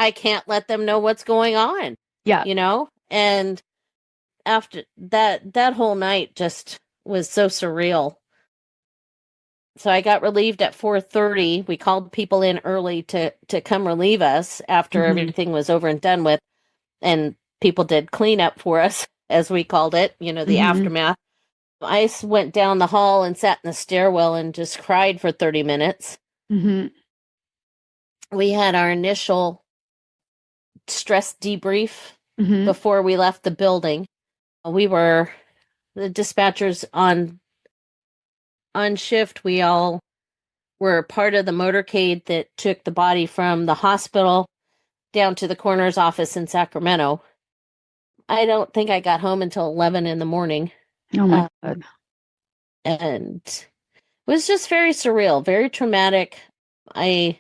Speaker 2: let them know what's going on,
Speaker 1: Yeah.
Speaker 2: you know? And after that whole night just was so surreal. So I got relieved at 4:30. We called people in early to come relieve us after
Speaker 1: Mhm.
Speaker 2: everything was over and done with, and people did cleanup for us, as we called it, the
Speaker 1: Mhm.
Speaker 2: aftermath. I went down the hall and sat in the stairwell and just cried for 30 minutes.
Speaker 1: Mhm.
Speaker 2: We had our initial stress debrief
Speaker 1: Mhm.
Speaker 2: before we left the building. We were the dispatchers on shift. We all were part of the motorcade that took the body from the hospital down to the coroner's office in Sacramento. I don't think I got home until 11 in the morning.
Speaker 1: Oh my
Speaker 2: Um,
Speaker 1: God.
Speaker 2: and it was just very surreal, very traumatic. I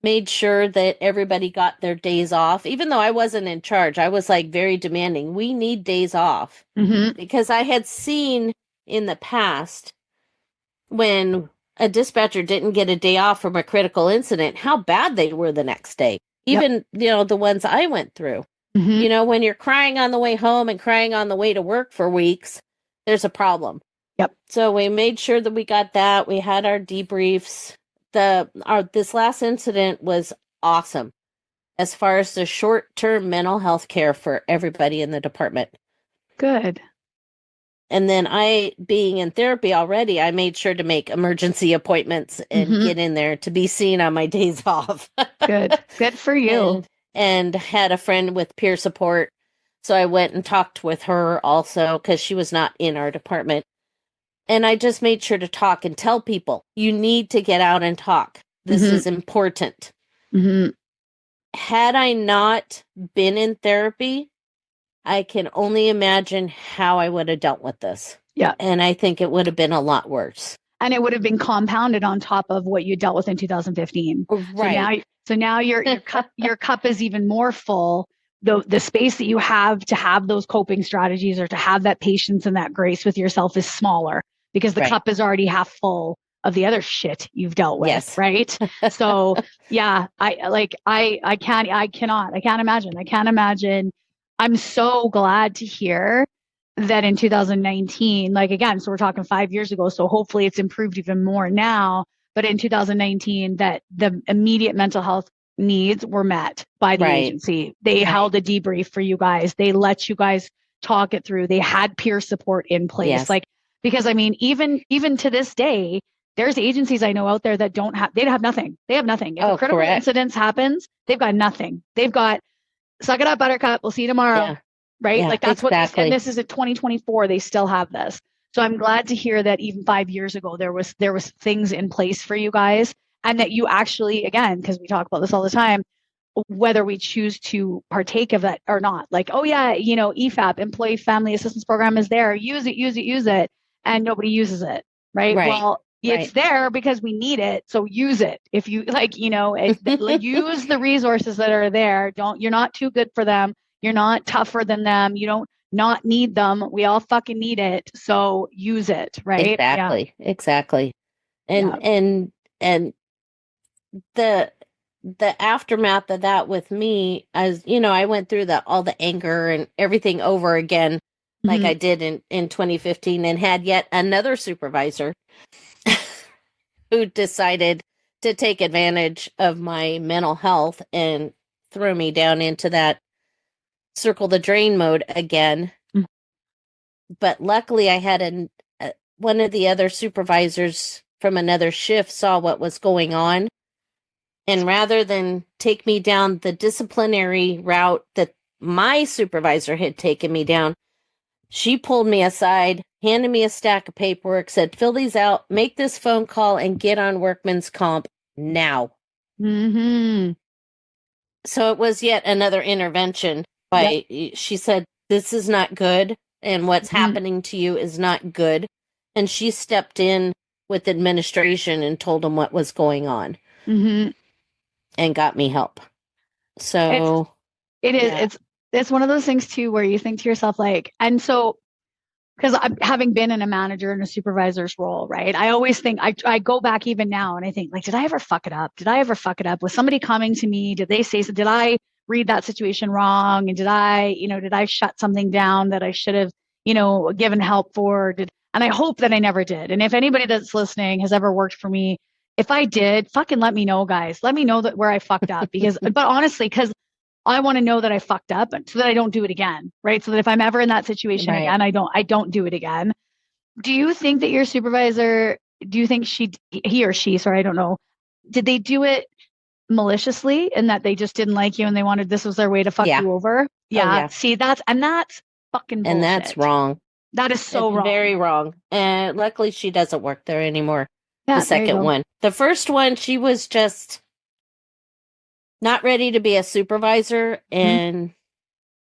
Speaker 2: made sure that everybody got their days off, even though I wasn't in charge. I was like very demanding. We need days off,
Speaker 1: Mhm.
Speaker 2: because I had seen in the past when a dispatcher didn't get a day off from a critical incident, how bad they were the next day.
Speaker 1: Yep.
Speaker 2: Even, the ones I went through.
Speaker 1: Mhm.
Speaker 2: When you're crying on the way home and crying on the way to work for weeks, there's a problem.
Speaker 1: Yep.
Speaker 2: So we made sure that we got that. We had our debriefs. This last incident was awesome as far as the short-term mental health care for everybody in the department.
Speaker 1: Good.
Speaker 2: And then I, being in therapy already, I made sure to make emergency appointments and
Speaker 1: Mhm.
Speaker 2: get in there to be seen on my days off.
Speaker 1: Good. Good for you.
Speaker 2: and had a friend with peer support. So I went and talked with her also, because she was not in our department. And I just made sure to talk and tell people, you need to get out and talk. This
Speaker 1: Mhm.
Speaker 2: is important.
Speaker 1: Mhm.
Speaker 2: Had I not been in therapy, I can only imagine how I would have dealt with this.
Speaker 1: Yeah.
Speaker 2: And I think it would have been a lot worse.
Speaker 1: And it would have been compounded on top of what you dealt with in 2015.
Speaker 2: Right.
Speaker 1: So now your cup is even more full. The space that you have to have those coping strategies or to have that patience and that grace with yourself is smaller because the
Speaker 2: Right.
Speaker 1: cup is already half full of the other shit you've dealt with,
Speaker 2: Yes.
Speaker 1: right? So yeah, I can't imagine. I'm so glad to hear that in 2019, like again, so we're talking 5 years ago. So hopefully it's improved even more now. But in 2019, that the immediate mental health needs were met by the
Speaker 2: Right.
Speaker 1: agency. They
Speaker 2: Right.
Speaker 1: held a debrief for you guys. They let you guys talk it through. They had peer support in place.
Speaker 2: Yes.
Speaker 1: Like, because I mean, even to this day, there's agencies I know out there that they have nothing. They have nothing. If a critical
Speaker 2: correct.
Speaker 1: incident happens, they've got nothing. They've got suck it up, buttercup. We'll see you tomorrow.
Speaker 2: Yeah.
Speaker 1: Right?
Speaker 2: Yeah,
Speaker 1: Like that's
Speaker 2: exactly.
Speaker 1: and this is at 2024. They still have this. So I'm glad to hear that even 5 years ago there was things in place for you guys, and that you actually, again, because we talk about this all the time, whether we choose to partake of that or not. Like, oh yeah, EFAP, Employee Family Assistance Program, is there. Use it, and nobody uses it. Right?
Speaker 2: Right.
Speaker 1: Well, it's
Speaker 2: Right.
Speaker 1: there because we need it. So use it. If you use the resources that are there. You're not too good for them. You're not tougher than them. You don't not need them. We all fucking need it. So use it. Right?
Speaker 2: Exactly.
Speaker 1: Yeah.
Speaker 2: Exactly. And
Speaker 1: Yeah.
Speaker 2: and the aftermath of that with me, as I went through all the anger and everything over again, like
Speaker 1: Mhm.
Speaker 2: I did in 2015, and had yet another supervisor who decided to take advantage of my mental health and throw me down into that circle the drain mode again. But luckily I had one of the other supervisors from another shift saw what was going on. And rather than take me down the disciplinary route that my supervisor had taken me down, she pulled me aside, handed me a stack of paperwork, said, fill these out, make this phone call, and get on workman's comp now.
Speaker 1: Mm-hmm.
Speaker 2: So it was yet another intervention she said, this is not good, and what's happening to you is not good. And she stepped in with administration and told them what was going on and got me help. So
Speaker 1: it's one of those things too where you think to yourself like, and so because having been in a manager and a supervisor's role, right? I always think I go back even now and I think like, did I ever fuck it up? Did I ever fuck it up? Was somebody coming to me? Did they say so? Did I read that situation wrong? And did I shut something down that I should have, given help for? And I hope that I never did. And if anybody that's listening has ever worked for me, if I did, fucking let me know, guys. Let me know that where I fucked up but honestly, because I want to know that I fucked up so that I don't do it again, right? So that if I'm ever in that situation again, I don't do it again. Do you think that your supervisor, do you think he or she, sorry, I don't know, did they do it maliciously in that they just didn't like you and this was their way to fuck you over? Yeah. See, that's fucking bullshit.
Speaker 2: And that's wrong.
Speaker 1: That is so wrong.
Speaker 2: Very wrong. And luckily she doesn't work there anymore.
Speaker 1: Yeah,
Speaker 2: the second one. The first one, she was just not ready to be a supervisor and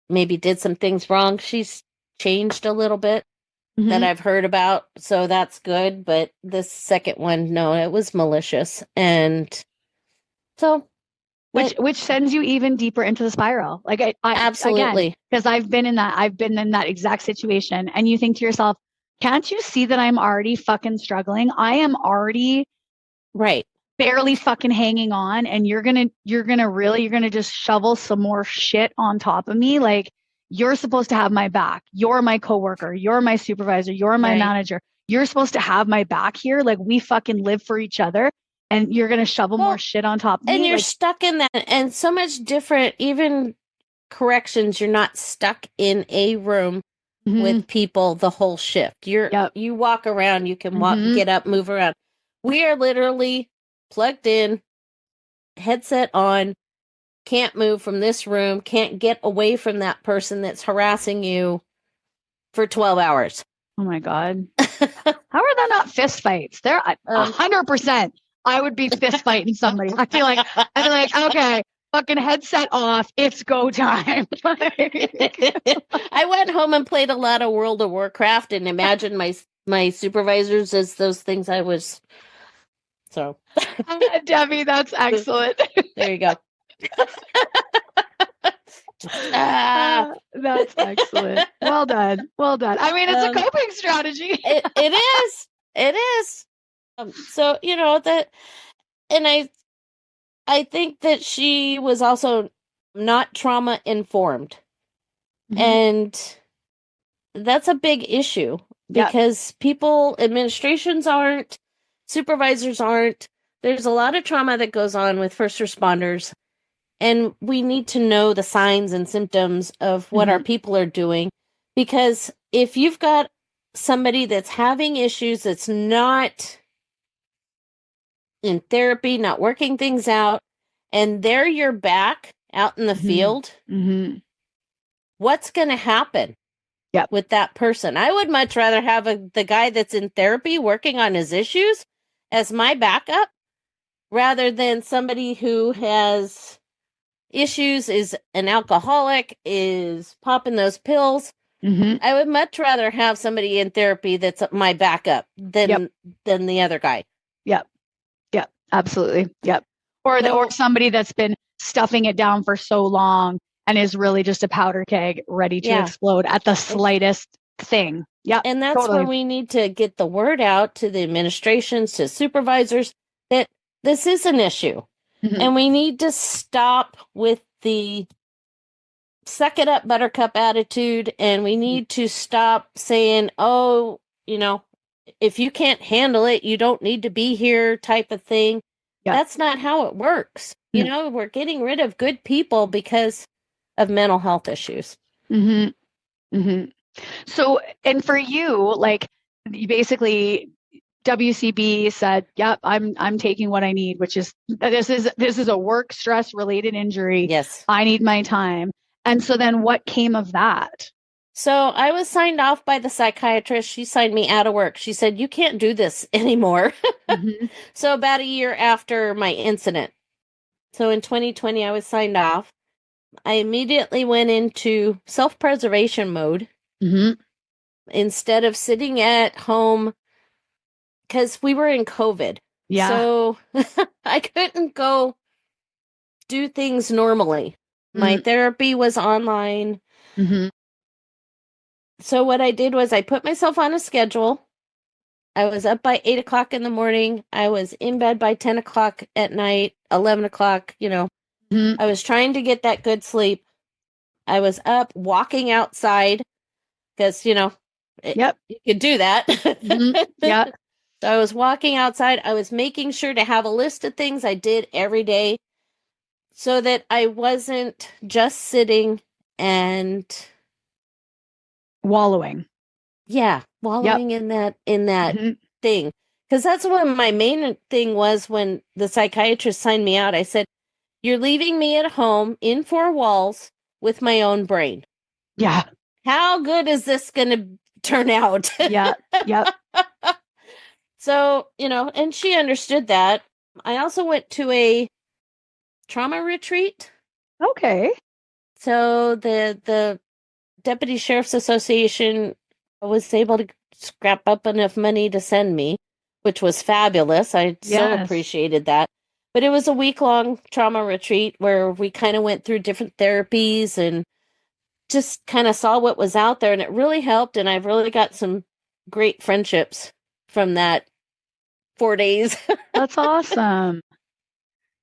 Speaker 2: maybe did some things wrong. She's changed a little bit that I've heard about, so that's good. But this second one, no, it was malicious. And so...
Speaker 1: Which sends you even deeper into the spiral. Like I
Speaker 2: absolutely,
Speaker 1: because I've been in that exact situation, and you think to yourself, can't you see that I'm already fucking struggling? I am already barely fucking hanging on, and you're gonna just shovel some more shit on top of me. Like, you're supposed to have my back. You're my coworker. You're my supervisor. You're my manager. You're supposed to have my back here. Like, we fucking live for each other. And you're going to shovel more shit on top of me.
Speaker 2: And you're stuck in that. And so much different, even corrections, you're not stuck in a room with people the whole shift. You walk around, you can walk, get up, move around. We are literally plugged in, headset on, can't move from this room, can't get away from that person that's harassing you for 12 hours.
Speaker 1: Oh my God. How are there not fist fights? They're 100%. I would be fist fighting somebody. I'd be like, okay, fucking headset off. It's go time.
Speaker 2: I went home and played a lot of World of Warcraft and imagined my supervisors as those things I was. So,
Speaker 1: Debbie, that's excellent.
Speaker 2: There you go.
Speaker 1: That's excellent. Well done. I mean, it's a coping strategy.
Speaker 2: It is. So, that, and I think that she was also not trauma informed. And that's a big issue because administrations aren't, supervisors aren't. There's a lot of trauma that goes on with first responders, and we need to know the signs and symptoms of what our people are doing, because if you've got somebody that's having issues, that's not in therapy, not working things out, and they're your back out in the field, what's going to happen with that person? I would much rather have the guy that's in therapy working on his issues as my backup rather than somebody who has issues, is an alcoholic, is popping those pills. I would much rather have somebody in therapy that's my backup than the other guy.
Speaker 1: Yep, absolutely. Yep. Or somebody that's been stuffing it down for so long and is really just a powder keg ready to explode at the slightest thing. Yep.
Speaker 2: And that's where we need to get the word out to the administrations, to supervisors, that this is an issue. And we need to stop with the suck it up buttercup attitude, and we need to stop saying, if you can't handle it, you don't need to be here type of thing.
Speaker 1: Yeah.
Speaker 2: That's not how it works. You know, we're getting rid of good people because of mental health issues.
Speaker 1: Mm-hmm. Mm-hmm. So, and for you, like, you basically WCB said, "Yep, I'm taking what I need, which is this is a work stress related injury.
Speaker 2: Yes.
Speaker 1: I need my time." And so then what came of that?
Speaker 2: So I was signed off by the psychiatrist. She signed me out of work. She said, "You can't do this anymore."
Speaker 1: Mm-hmm.
Speaker 2: So about a year after my incident. So in 2020, I was signed off. I immediately went into self-preservation mode
Speaker 1: Mm-hmm.
Speaker 2: instead of sitting at home because we were in COVID.
Speaker 1: Yeah.
Speaker 2: So I couldn't go do things normally. My therapy was online.
Speaker 1: Mm-hmm.
Speaker 2: So what I did was I put myself on a schedule. I was up by 8 o'clock in the morning. I was in bed by 10 o'clock at night, 11 o'clock,
Speaker 1: Mm-hmm.
Speaker 2: I was trying to get that good sleep. I was up walking outside because,
Speaker 1: Yep.
Speaker 2: you could do that.
Speaker 1: Mm-hmm. Yeah.
Speaker 2: So I was walking outside. I was making sure to have a list of things I did every day so that I wasn't just sitting and
Speaker 1: Wallowing.
Speaker 2: wallowing in that
Speaker 1: Mm-hmm.
Speaker 2: thing. Because that's what my main thing was when the psychiatrist signed me out. I said, "You're leaving me at home in four walls with my own brain.
Speaker 1: Yeah.
Speaker 2: How good is this going to turn out?"
Speaker 1: Yeah. Yep.
Speaker 2: So, and she understood that. I also went to a trauma retreat.
Speaker 1: Okay.
Speaker 2: So the Deputy Sheriff's Association was able to scrap up enough money to send me, which was fabulous. I so
Speaker 1: Yes.
Speaker 2: appreciated that. But it was a week-long trauma retreat where we kind of went through different therapies and just kind of saw what was out there, and it really helped. And I've really got some great friendships from that 4 days.
Speaker 1: That's awesome.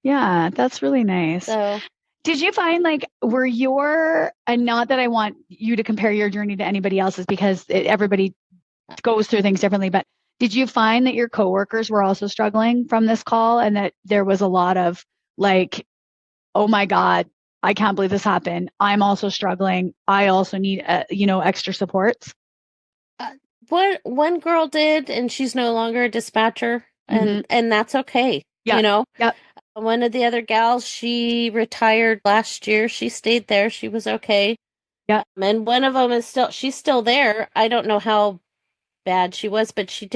Speaker 1: Yeah, that's really nice.
Speaker 2: So
Speaker 1: Did you find like were your and not that I want you to compare your journey to anybody else's because everybody goes through things differently, but did you find that your coworkers were also struggling from this call and that there was a lot of like, oh my God, I can't believe this happened. I'm also struggling. I also need extra supports.
Speaker 2: one girl did, and she's no longer a dispatcher,
Speaker 1: Mhm.
Speaker 2: and that's okay.
Speaker 1: Yeah. Yep.
Speaker 2: One of the other gals, she retired last year. She stayed there. She was okay.
Speaker 1: Yeah.
Speaker 2: And one of them she's still there. I don't know how bad she was, but she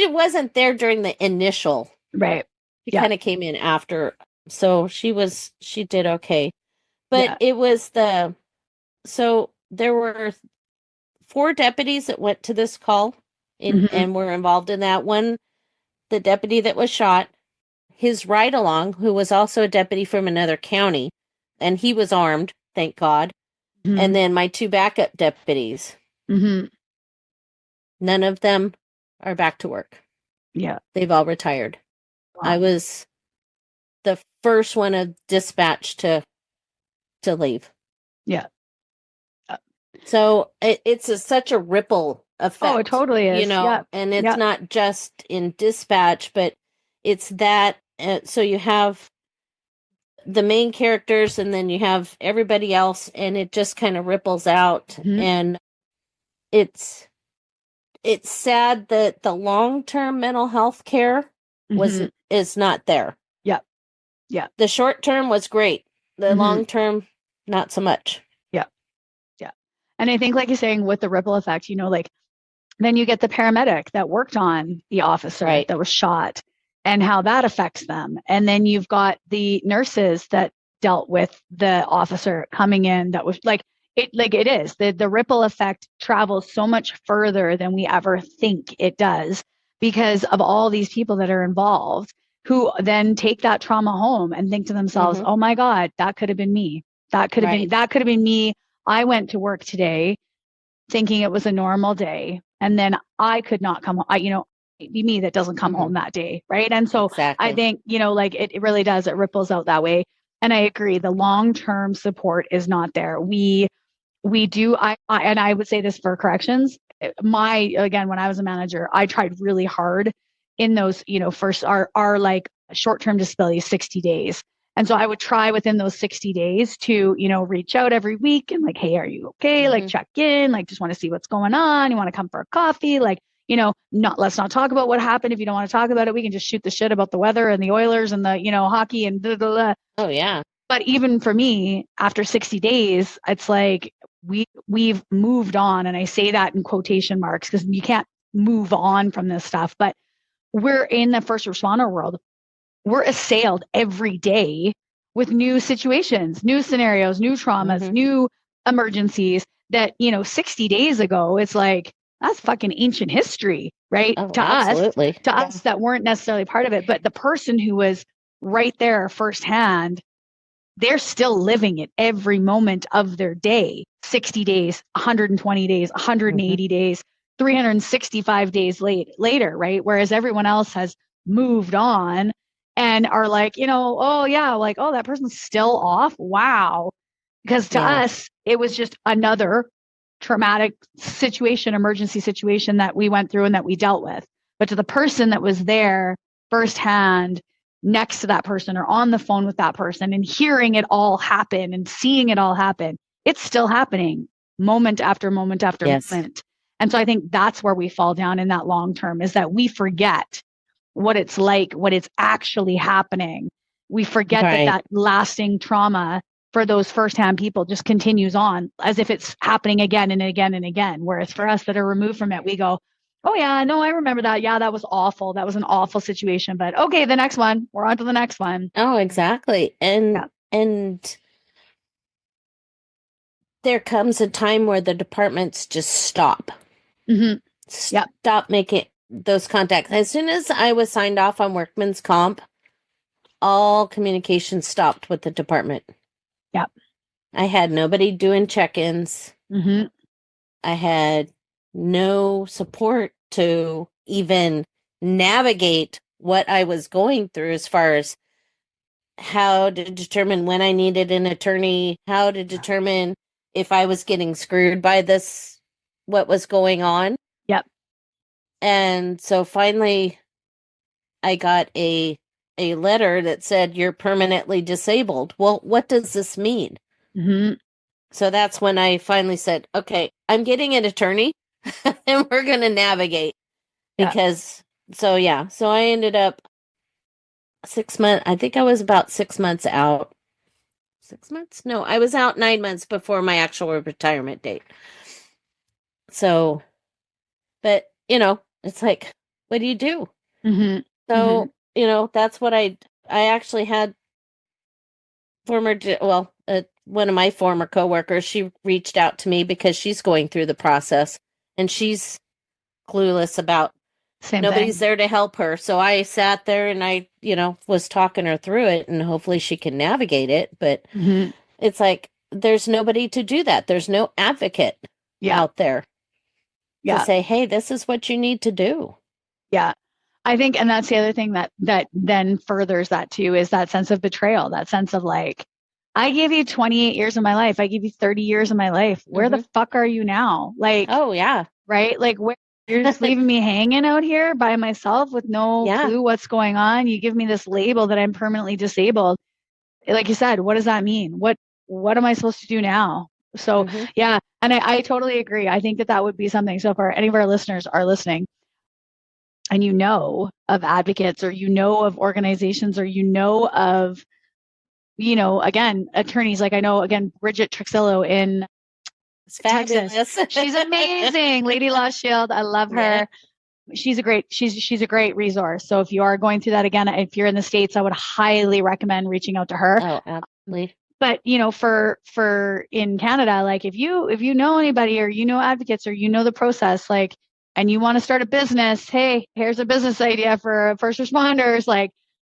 Speaker 2: wasn't there during the initial.
Speaker 1: Right.
Speaker 2: She
Speaker 1: Yeah.
Speaker 2: kind of came in after. So she did okay. But
Speaker 1: Yeah.
Speaker 2: it was so there were 4 deputies that went to this call
Speaker 1: Mhm.
Speaker 2: and were involved in that. One, the deputy that was shot, his ride along, who was also a deputy from another county, and he was armed, thank God.
Speaker 1: Mhm.
Speaker 2: And then my 2 backup deputies,
Speaker 1: Mhm.
Speaker 2: none of them are back to work.
Speaker 1: Yeah.
Speaker 2: They've all retired.
Speaker 1: Wow.
Speaker 2: I was the first one of dispatch to leave.
Speaker 1: Yeah.
Speaker 2: So it's such a ripple effect.
Speaker 1: Oh, it totally is. Yeah.
Speaker 2: And it's
Speaker 1: Yeah.
Speaker 2: not just in dispatch, but it's that. So you have the main characters and then you have everybody else, and it just kind of ripples out.
Speaker 1: Mhm.
Speaker 2: And it's sad that the long-term mental health care
Speaker 1: Mhm.
Speaker 2: is not there.
Speaker 1: Yeah. Yeah.
Speaker 2: The short term was great. The
Speaker 1: Mhm.
Speaker 2: long term, not so much.
Speaker 1: Yeah. Yeah. And I think, like you're saying, with the ripple effect, like then you get the paramedic that worked on the officer
Speaker 2: Right.
Speaker 1: that was shot and how that affects them. And then you've got the nurses that dealt with the officer coming in that was like it is. The ripple effect travels so much further than we ever think it does because of all these people that are involved who then take that trauma home and think to themselves,
Speaker 2: Mhm.
Speaker 1: oh my God, that could have been me. That could have been me. I went to work today thinking it was a normal day. And then I could not come home. It'd be me that doesn't come home that day. Right. And so
Speaker 2: Exactly.
Speaker 1: I think, like it really does, it ripples out that way. And I agree. The long-term support is not there. We do. And I would say this for corrections. again, when I was a manager, I tried really hard in those, first our like short-term disability 60 days. And so I would try within those 60 days to, reach out every week and like, hey, are you okay? Like check in, like just want to see what's going on. You want to come for a coffee? Like, let's not talk about what happened. If you don't want to talk about it, we can just shoot the shit about the weather and the Oilers and the, hockey and blah, blah, blah.
Speaker 2: Oh yeah.
Speaker 1: But even for me, after 60 days, it's like we've moved on. And I say that in quotation marks because you can't move on from this stuff. But we're in the first responder world. We're assailed every day with new situations, new scenarios, new traumas, new emergencies that, 60 days ago, it's like, that's fucking ancient history, right?
Speaker 2: Oh,
Speaker 1: to
Speaker 2: absolutely.
Speaker 1: us that weren't necessarily part of it. But the person who was right there firsthand, they're still living it every moment of their day, 60 days, 120 days, 180 days, 365 days later, right? Whereas everyone else has moved on and are like, oh yeah, like, oh, that person's still off. Wow. Because to us, it was just another traumatic situation, emergency situation that we went through and that we dealt with. But to the person that was there firsthand, next to that person or on the phone with that person and hearing it all happen and seeing it all happen, it's still happening moment after moment after moment. And so I think that's where we fall down in that long term, is that we forget what it's like, what it's actually happening. We forget that lasting trauma for those firsthand people just continues on as if it's happening again and again and again. Whereas for us that are removed from it, we go, oh yeah, no, I remember that. Yeah, that was awful. That was an awful situation. But okay, the next one. We're on to the next one.
Speaker 2: Oh, exactly. And there comes a time where the departments just stop. Stop making those contacts. As soon as I was signed off on workman's comp, all communication stopped with the department.
Speaker 1: Yep.
Speaker 2: I had nobody doing check-ins. I had no support to even navigate what I was going through as far as how to determine when I needed an attorney, how to determine if I was getting screwed by this, what was going on.
Speaker 1: Yep.
Speaker 2: And so finally I got a letter that said, you're permanently disabled. Well, what does this mean? So that's when I finally said, okay, I'm getting an attorney and we're going to navigate. Because, so I ended up 6 months. I think I was about 6 months out. 6 months? No, I was out 9 months before my actual retirement date. So, but, it's like, what do you do? So, that's what I actually had one of my former coworkers, she reached out to me because she's going through the process and she's clueless about nobody's there to help her. So I sat there and I, was talking her through it and hopefully she can navigate it. But it's like, there's nobody to do that. There's no advocate out there to say, hey, this is what you need to do.
Speaker 1: Yeah. I think, and that's the other thing that then furthers that too, is that sense of betrayal, that sense of like, I gave you 28 years of my life. I gave you 30 years of my life. Where the fuck are you now? Like,
Speaker 2: oh yeah.
Speaker 1: Right? Like, you're just leaving me hanging out here by myself with no clue what's going on. You give me this label that I'm permanently disabled. Like you said, what does that mean? What am I supposed to do now? So yeah. And I totally agree. I think that would be something. So for any of our listeners are listening and of advocates or of organizations or of, again, attorneys, like I know, again, Bridget Trixillo in Texas. She's amazing. Lady Law Shield. I love her. She's a great resource. So if you are going through that again, if you're in the States, I would highly recommend reaching out to her.
Speaker 2: Oh, absolutely.
Speaker 1: But for in Canada, like if you know anybody or advocates or the process, like, and you want to start a business, hey, here's a business idea for first responders, like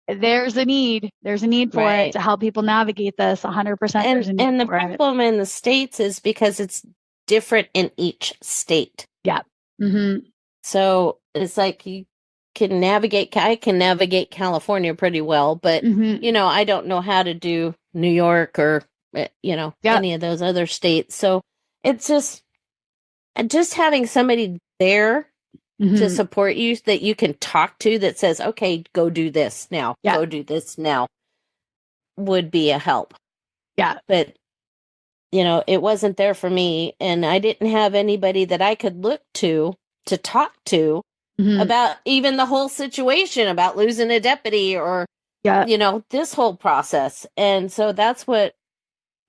Speaker 1: there's a need for it to help people navigate this 100%.
Speaker 2: And the problem in the States is because it's different in each state.
Speaker 1: Yeah.
Speaker 2: So it's like I can navigate California pretty well, but I don't know how to do New York or any of those other states. So it's just And just having somebody there to support you that you can talk to that says, okay, go do this now, go do this now, would be a help.
Speaker 1: Yeah.
Speaker 2: But, it wasn't there for me. And I didn't have anybody that I could look to talk to about even the whole situation about losing a deputy or, this whole process. And so that's what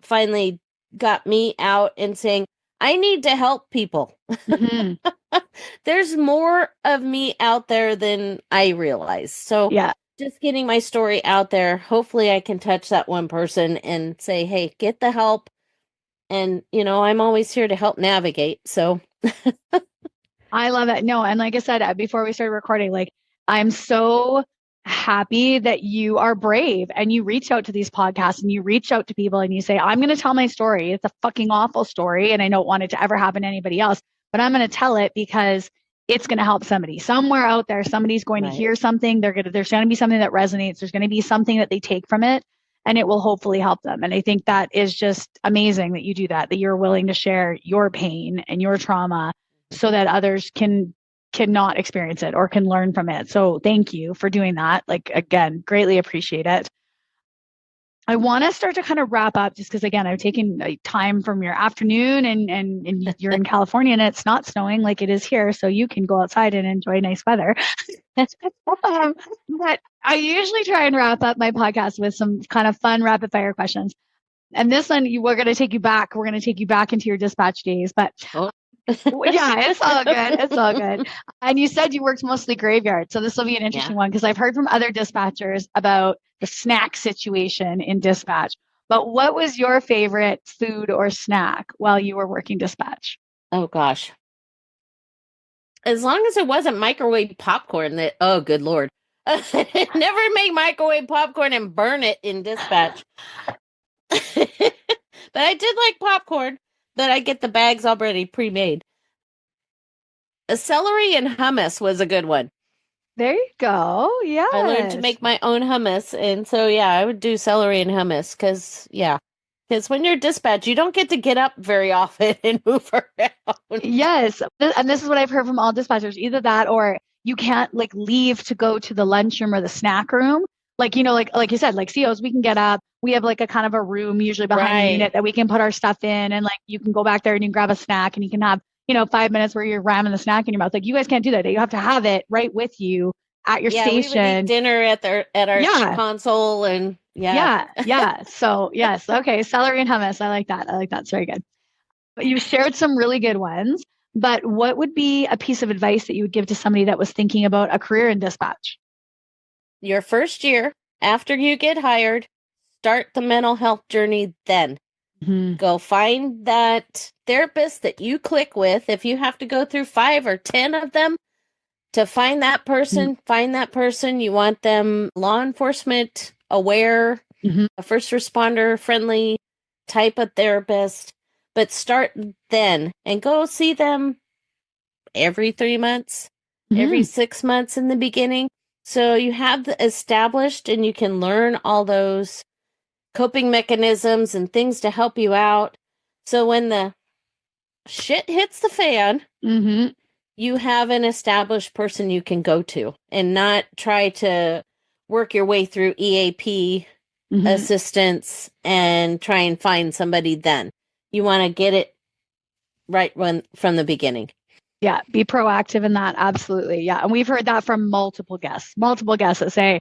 Speaker 2: finally got me out and saying, I need to help people. There's more of me out there than I realize. So just getting my story out there, hopefully I can touch that one person and say, hey, get the help. And, I'm always here to help navigate. So
Speaker 1: I love it. No, and like I said, before we started recording, like I'm so happy that you are brave and you reach out to these podcasts and you reach out to people and you say, I'm going to tell my story. It's a fucking awful story and I don't want it to ever happen to anybody else, but I'm going to tell it because it's going to help somebody somewhere out there. Somebody's going to hear something. There's going to be something that resonates. There's going to be something that they take from it and it will hopefully help them. And I think that is just amazing that you do that you're willing to share your pain and your trauma so that others cannot experience it or can learn from it. So thank you for doing that. Like, again, greatly appreciate it. I want to start to kind of wrap up just because, again, I've taken time from your afternoon and you're in California and it's not snowing like it is here. So you can go outside and enjoy nice weather. But I usually try and wrap up my podcast with some kind of fun rapid fire questions. And this one, we're going to take you back. We're going to take you back into your dispatch days. But yeah, it's all good. It's all good. And you said you worked mostly graveyard. So this will be an interesting one because I've heard from other dispatchers about the snack situation in dispatch. But what was your favorite food or snack while you were working dispatch?
Speaker 2: Oh, gosh. As long as it wasn't microwave popcorn oh, good Lord. Never make microwave popcorn and burn it in dispatch. But I did like popcorn, but I get the bags already pre-made. A celery and hummus was a good one.
Speaker 1: There you go. Yeah.
Speaker 2: I learned to make my own hummus. And so, I would do celery and hummus because when you're dispatch, you don't get to get up very often and move around.
Speaker 1: Yes. And this is what I've heard from all dispatchers, either that or you can't leave to go to the lunchroom or the snack room. Like you said, like COs, we can get up. We have a kind of a room usually behind the unit that we can put our stuff in. And you can go back there and you can grab a snack and you can have, 5 minutes where you're ramming the snack in your mouth. You guys can't do that. You have to have it right with you at your station.
Speaker 2: We would eat dinner at our console and
Speaker 1: Yeah. So yes. Okay. Celery and hummus. I like that. It's very good. But you shared some really good ones. But what would be a piece of advice that you would give to somebody that was thinking about a career in dispatch?
Speaker 2: Your first year, after you get hired, start the mental health journey then. Go find that therapist that you click with. If you have to go through 5 or 10 of them to find that person, You want them law enforcement aware, a first responder friendly type of therapist. But start then and go see them every 3 months, every 6 months in the beginning. So you have the established and you can learn all those coping mechanisms and things to help you out. So when the shit hits the fan, you have an established person you can go to and not try to work your way through EAP assistance and try and find somebody then. You want to get it right from the beginning.
Speaker 1: Yeah, be proactive in that. Absolutely. Yeah. And we've heard that from multiple guests that say,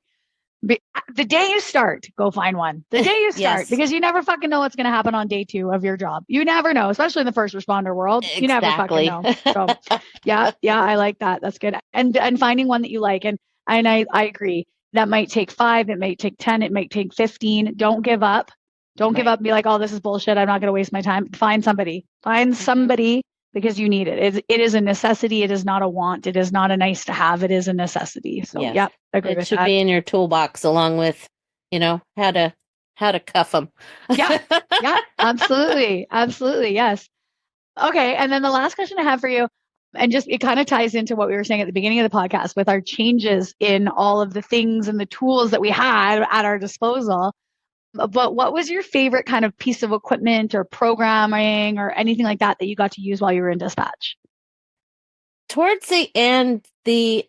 Speaker 1: the day you start, go find one. The day you start, because you never fucking know what's going to happen on day 2 of your job. You never know, especially in the first responder world.
Speaker 2: Exactly.
Speaker 1: You never fucking know. So yeah, I like that. That's good. And finding one that you like. And I agree. That might take 5, it might take 10, it might take 15. Don't give up. Don't give up and be like, oh, this is bullshit. I'm not going to waste my time. Find somebody. Find somebody because you need it. It is a necessity. It is not a want. It is not a nice to have. It is a necessity. So yeah, agree with that.
Speaker 2: It should be in your toolbox along with, how to cuff them.
Speaker 1: Yeah, absolutely. Absolutely. Yes. Okay. And then the last question I have for you, and just it kind of ties into what we were saying at the beginning of the podcast with our changes in all of the things and the tools that we had at our disposal. But what was your favorite kind of piece of equipment or programming or anything like that that you got to use while you were in dispatch?
Speaker 2: Towards the end, the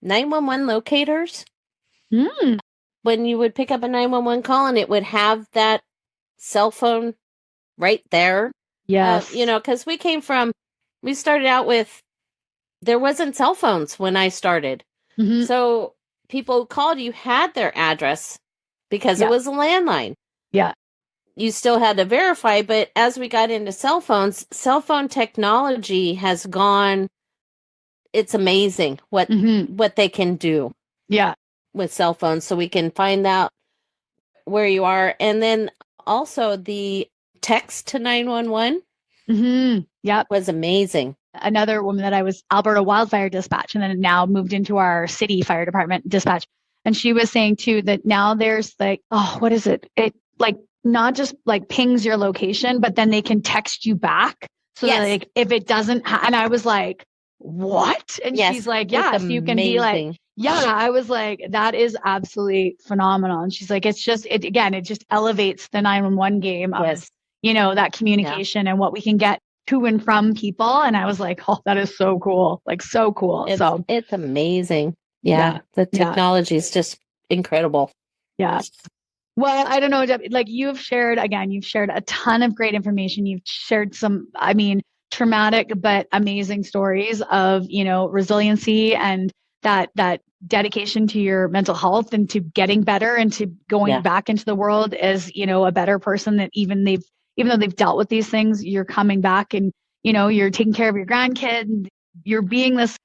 Speaker 2: 911 locators,
Speaker 1: Mm,
Speaker 2: when you would pick up a 911 call and it would have that cell phone right there.
Speaker 1: yes.
Speaker 2: Because we started out with, there wasn't cell phones when I started.
Speaker 1: Mhm.
Speaker 2: So people who called you had their address because
Speaker 1: Yeah.
Speaker 2: it was a landline.
Speaker 1: Yeah.
Speaker 2: You still had to verify, but as we got into cell phones, cell phone technology has gone, it's amazing what they can do
Speaker 1: Yeah.
Speaker 2: with cell phones. So we can find out where you are. And then also the text to 911
Speaker 1: Yep.
Speaker 2: was amazing.
Speaker 1: Another woman that I was Alberta Wildfire Dispatch and then now moved into our city fire department dispatch. And she was saying too that now there's like, oh, what is it? It like not just like pings your location, but then they can text you back. So that like if it doesn't, and I was like, what? And she's like, yeah, so you can be like, yeah, I was like, that is absolutely phenomenal. And she's like, it's just, it just elevates the 911 game of, that communication and what we can get to and from people. And I was like, oh, that is so cool. Like so cool.
Speaker 2: It's amazing. Yeah. The technology is just incredible.
Speaker 1: Yeah. Well, I don't know, like you've shared a ton of great information. You've shared some, traumatic but amazing stories of, resiliency and that dedication to your mental health and to getting better and to going back into the world as, a better person that even though they've dealt with these things, you're coming back and, you're taking care of your grandkid. You're being this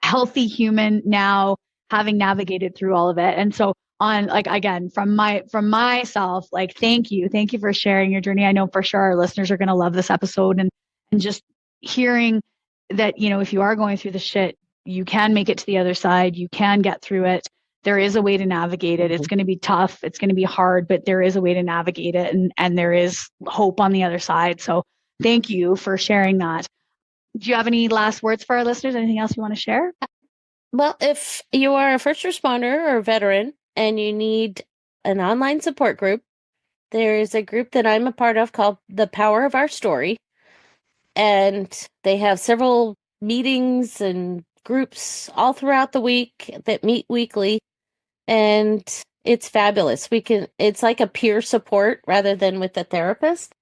Speaker 1: healthy human now, having navigated through all of it. And so on like again from myself, like thank you for sharing your journey. I know for sure our listeners are going to love this episode and just hearing that if you are going through the shit, you can make it to the other side, you can get through it. There is a way to navigate it. It's going to be tough, it's going to be hard, but there is a way to navigate it, and there is hope on the other side. So thank you for sharing that. Do you have any last words for our listeners? Anything else you want to share?
Speaker 2: Well, if you are a first responder or a veteran and you need an online support group, there is a group that I'm a part of called The Power of Our Story. And they have several meetings and groups all throughout the week that meet weekly. And it's fabulous. It's like a peer support rather than with a therapist.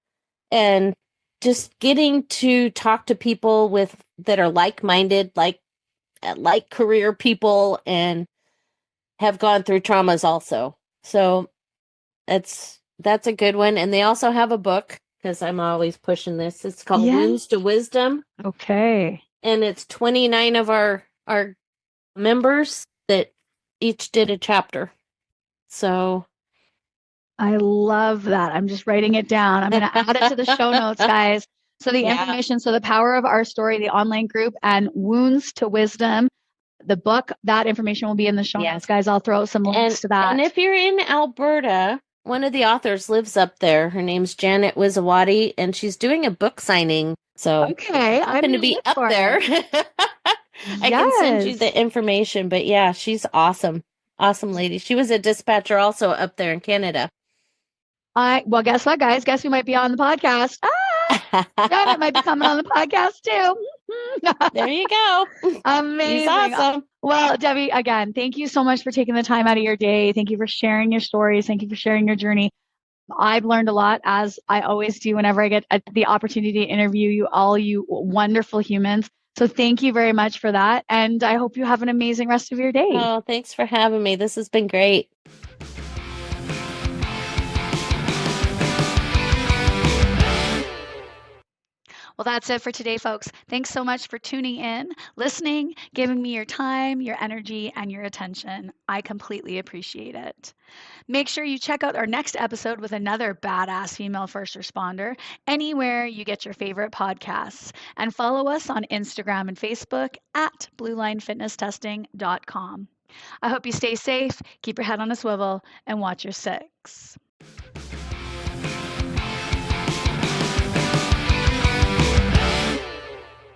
Speaker 2: And just getting to talk to people that are like-minded, like career people and have gone through traumas also. So that's a good one. And they also have a book, because I'm always pushing this. It's called Wounds to Wisdom.
Speaker 1: Okay.
Speaker 2: And it's 29 of our members that each did a chapter. So
Speaker 1: I love that. I'm just writing it down. I'm going to add it to the show notes, guys. So the information, so The Power of Our Story, the online group, and Wounds to Wisdom, the book, that information will be in the show notes, guys. I'll throw some links to that.
Speaker 2: And if you're in Alberta, one of the authors lives up there. Her name's Janet Wizawati, and she's doing a book signing. So
Speaker 1: okay,
Speaker 2: I'm going to be up there. I can send you the information, but yeah, she's awesome. Awesome lady. She was a dispatcher also up there in Canada.
Speaker 1: Well, guess what, guys? Guess who might be on the podcast? Janet might be coming on the podcast too.
Speaker 2: There you go.
Speaker 1: Amazing.
Speaker 2: She's awesome.
Speaker 1: Well, Debbie, again, thank you so much for taking the time out of your day. Thank you for sharing your stories. Thank you for sharing your journey. I've learned a lot, as I always do whenever I get the opportunity to interview you, all you wonderful humans. So thank you very much for that. And I hope you have an amazing rest of your day.
Speaker 2: Oh, thanks for having me. This has been great.
Speaker 1: Well, that's it for today, folks. Thanks so much for tuning in, listening, giving me your time, your energy, and your attention. I completely appreciate it. Make sure you check out our next episode with another badass female first responder anywhere you get your favorite podcasts. And follow us on Instagram and Facebook at bluelinefitnesstesting.com. I hope you stay safe, keep your head on a swivel, and watch your six.